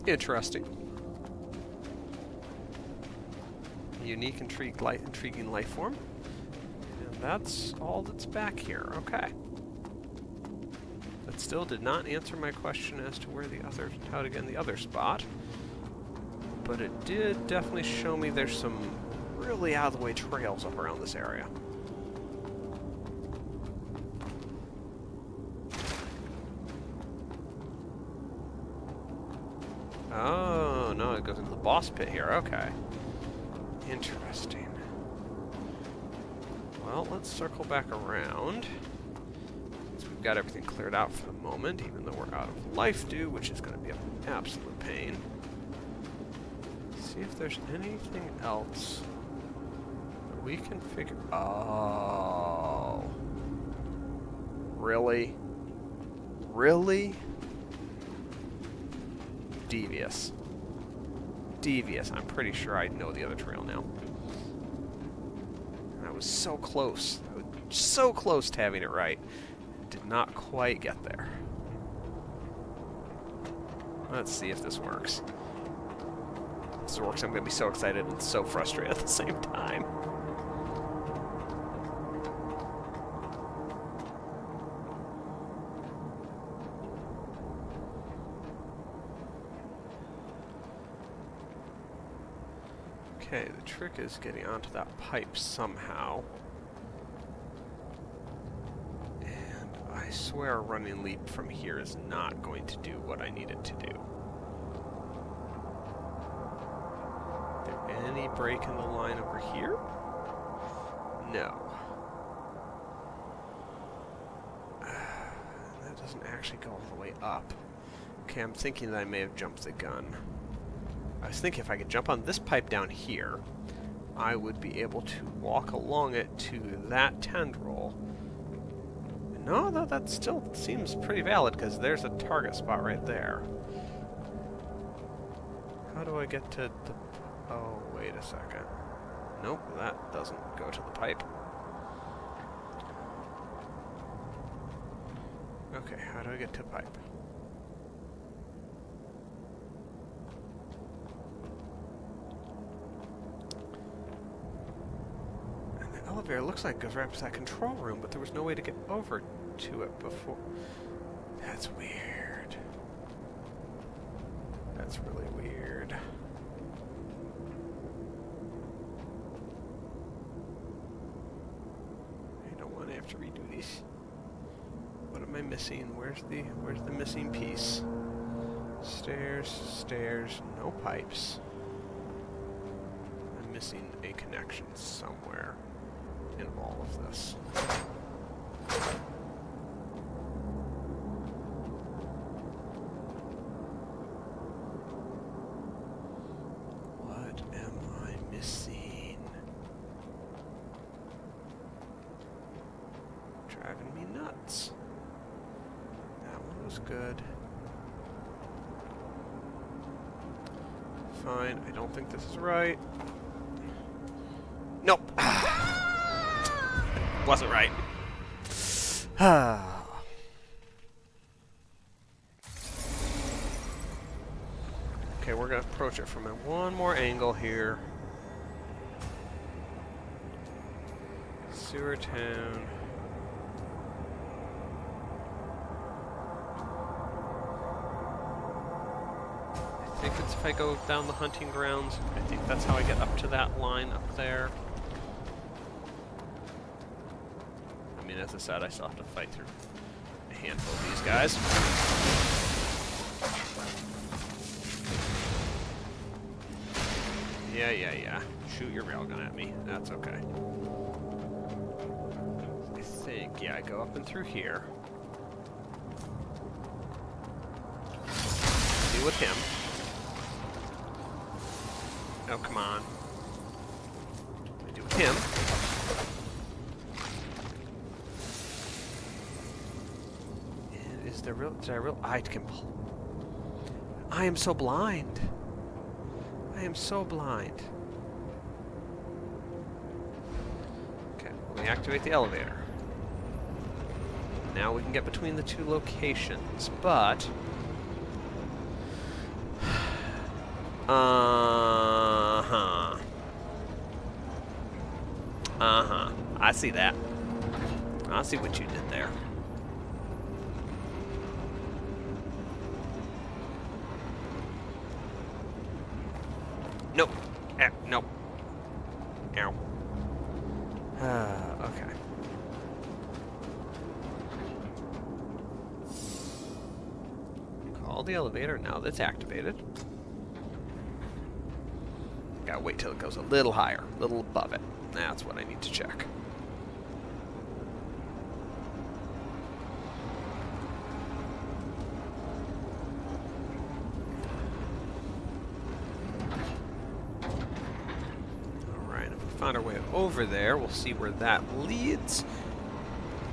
Interesting. Unique, intriguing life form. And that's all that's back here. Okay. That still did not answer my question as to where the other, how to get in the other spot. But it did definitely show me there's some really out-of-the-way trails up around this area. Oh, no, it goes into the boss pit here. Okay. Interesting. Well, let's circle back around. Since we've got everything cleared out for the moment, even though we're out of life dew, which is going to be an absolute pain. See if there's anything else that we can figure... Oh. Really? Really? Devious. devious. I'm pretty sure I know the other trail now. I was so close. I was so close to having it right. Did not quite get there. Let's see if this works. If this works, I'm going to be so excited and so frustrated at the same time. Okay, the trick is getting onto that pipe somehow. And I swear a running leap from here is not going to do what I need it to do. Is there any break in the line over here? No. That doesn't actually go all the way up. Okay, I'm thinking that I may have jumped the gun. I was thinking if I could jump on this pipe down here, I would be able to walk along it to that tendril. No, that still seems pretty valid, because there's a target spot right there. How do I get to the... Oh, wait a second. Nope, that doesn't go to the pipe. Okay, how do I get to the pipe? Elevator looks like it goes right up to that control room, but there was no way to get over to it before. That's weird. That's really weird. I don't want to have to redo these. What am I missing? Where's the missing piece? Stairs, stairs, no pipes. I'm missing a connection somewhere in all of this. What am I missing? Driving me nuts. That one was good. Fine, I don't think this is right. Nope. Wasn't right. Okay, we're gonna approach it from one more angle here. Sewer town. I think it's if I go down the hunting grounds. I think that's how I get up to that line up there. I mean, as I said, I still have to fight through a handful of these guys. Yeah. Shoot your railgun at me. That's okay. I think, yeah, I go up and through here. Deal with him. Oh, come on. I deal with him. I am so blind. I am so blind. Okay, let me activate the elevator. Now we can get between the two locations, but... I see that. I see what you did there. Nope. Nope. Ow. Okay. Call the elevator now that's activated. Gotta wait till it goes a little higher, a little above it. That's what I need to check. Found our way over there. We'll see where that leads.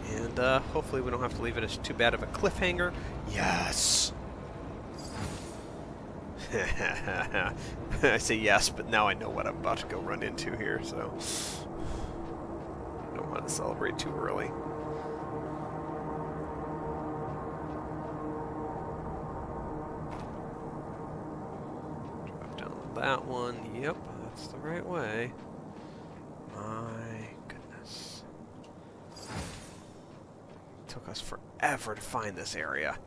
And hopefully we don't have to leave it as too bad of a cliffhanger. Yes! I say yes, but now I know what I'm about to go run into here, so I don't want to celebrate too early. Drop down that one. Yep, that's the right way. My goodness. It took us forever to find this area.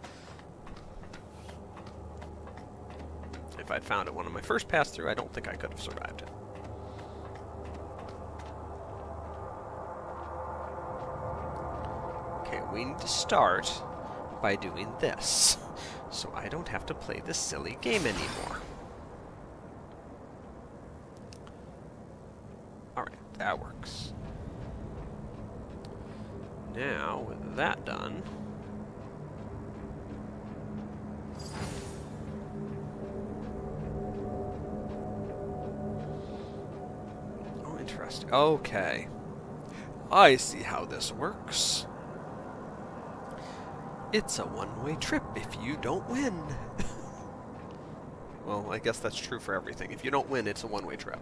If I'd found it one of my first pass through, I don't think I could have survived it. Okay, we need to start by doing this, so I don't have to play this silly game anymore. Alright, that works. Now, with that done... Interesting. Okay. I see how this works. It's a one-way trip if you don't win. Well, I guess that's true for everything. If you don't win, it's a one-way trip.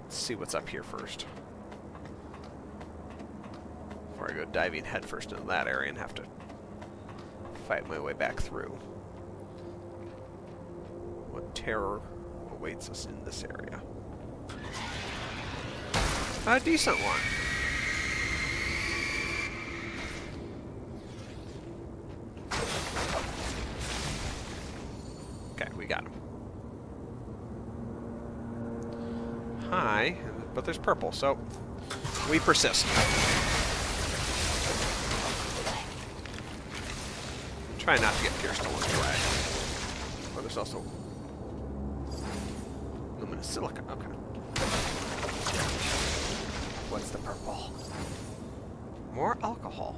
Let's see what's up here first. Before I go diving headfirst into that area and have to fight my way back through. What terror awaits us in this area? A decent one. Okay, we got him. Hi, but there's purple, so we persist. Try not to get pierced along the way. Oh, there's also luminous silica. Okay. What's the purple? More alcohol.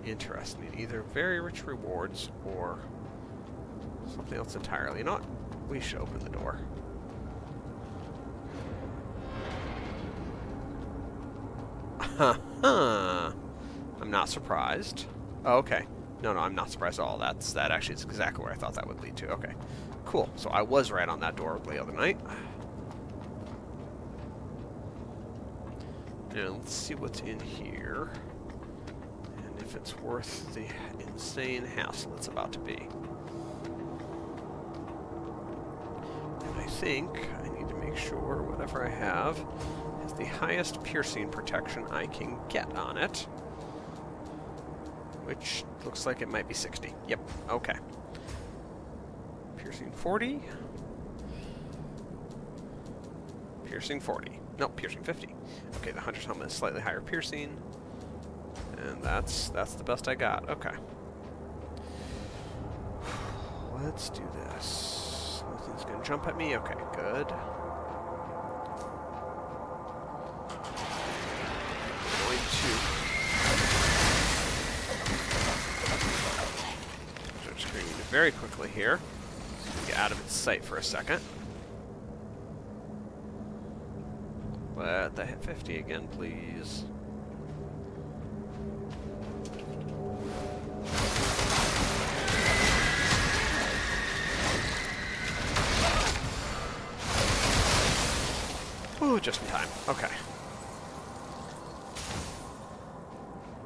Interesting. Either very rich rewards or something else entirely. You know what? We should open the door. I'm not surprised. Oh, okay. No, I'm not surprised at all. That actually is exactly where I thought that would lead to. Okay. Cool. So I was right on that door the other night. Now, let's see what's in here, and if it's worth the insane hassle it's about to be. And I think I need to make sure whatever I have has the highest piercing protection I can get on it, which looks like it might be 60. Yep, okay. Piercing 40. Piercing 40. Nope, piercing 50. Okay, the Hunter's Helmet is slightly higher piercing. And that's the best I got. Okay. Let's do this. Nothing's gonna jump at me. Okay, good. Going to start screaming very quickly here. So we get out of its sight for a second. Let that hit 50 again, please. Ooh, just in time. Okay.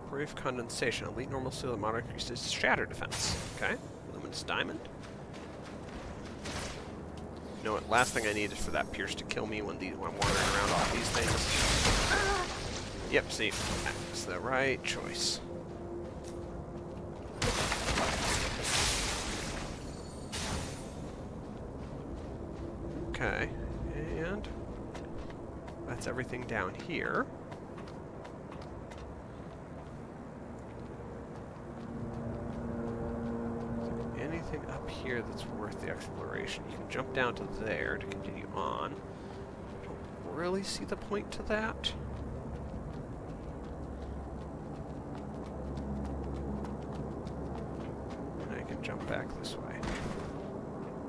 Brief condensation. Elite normal steel and moderate increases shatter defense. Okay. Luminous diamond. You know what? Last thing I need is for that Pierce to kill me when I'm wandering around all these things. Yep, see, that's the right choice. Okay, and that's everything down here. Anything up here that's worth the exploration? You can jump down to there to continue on. Don't really see the point to that. And I can jump back this way.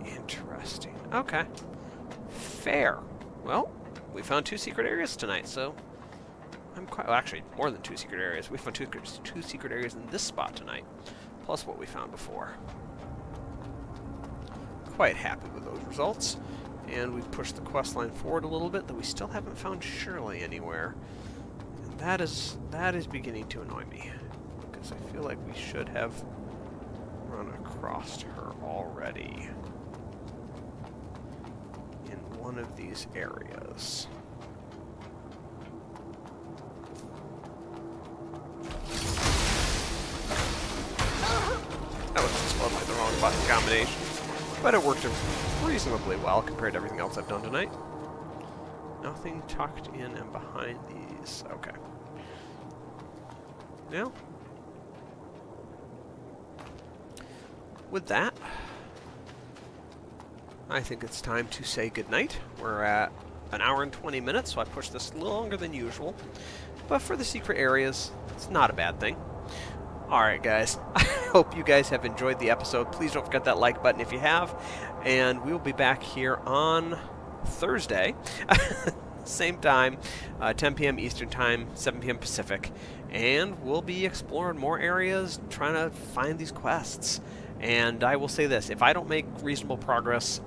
Interesting. Okay. Fair. Well, we found 2 secret areas tonight, so I'm quite... Well, actually, more than 2 secret areas. We found two secret areas in this spot tonight, plus what we found before. quite happy with those results. And we've pushed the quest line forward a little bit, though we still haven't found Shirley anywhere. And that is beginning to annoy me, because I feel like we should have run across her already in one of these areas. That was just like the wrong button combination, but it worked reasonably well compared to everything else I've done tonight. Nothing tucked in and behind these. Okay. Now, with that, I think it's time to say goodnight. We're at an hour and 20 minutes, so I pushed this a little longer than usual. But for the secret areas, it's not a bad thing. Alright guys, I hope you guys have enjoyed the episode. Please don't forget that like button if you have. And we will be back here on Thursday. Same time, 10 p.m. Eastern Time, 7 p.m. Pacific. And we'll be exploring more areas, trying to find these quests. And I will say this, if I don't make reasonable progress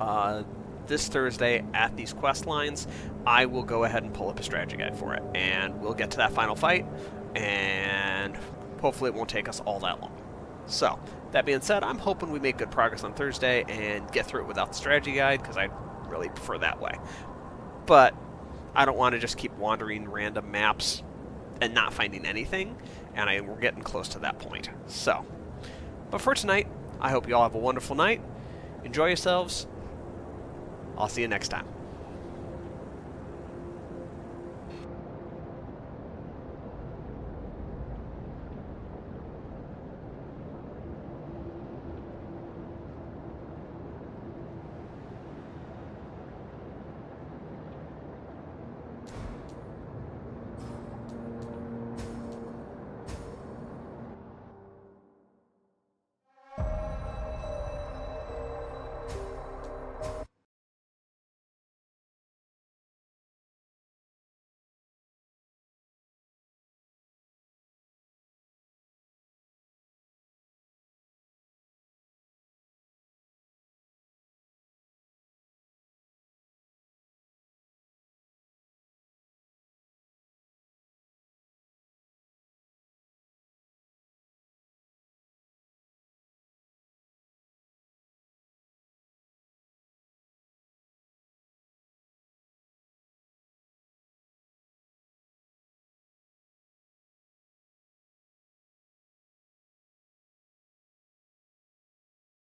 this Thursday at these quest lines, I will go ahead and pull up a strategy guide for it. And we'll get to that final fight, and hopefully it won't take us all that long. So, that being said, I'm hoping we make good progress on Thursday and get through it without the strategy guide, because I really prefer that way. But I don't want to just keep wandering random maps and not finding anything, and we're getting close to that point. So, but for tonight, I hope you all have a wonderful night. Enjoy yourselves. I'll see you next time.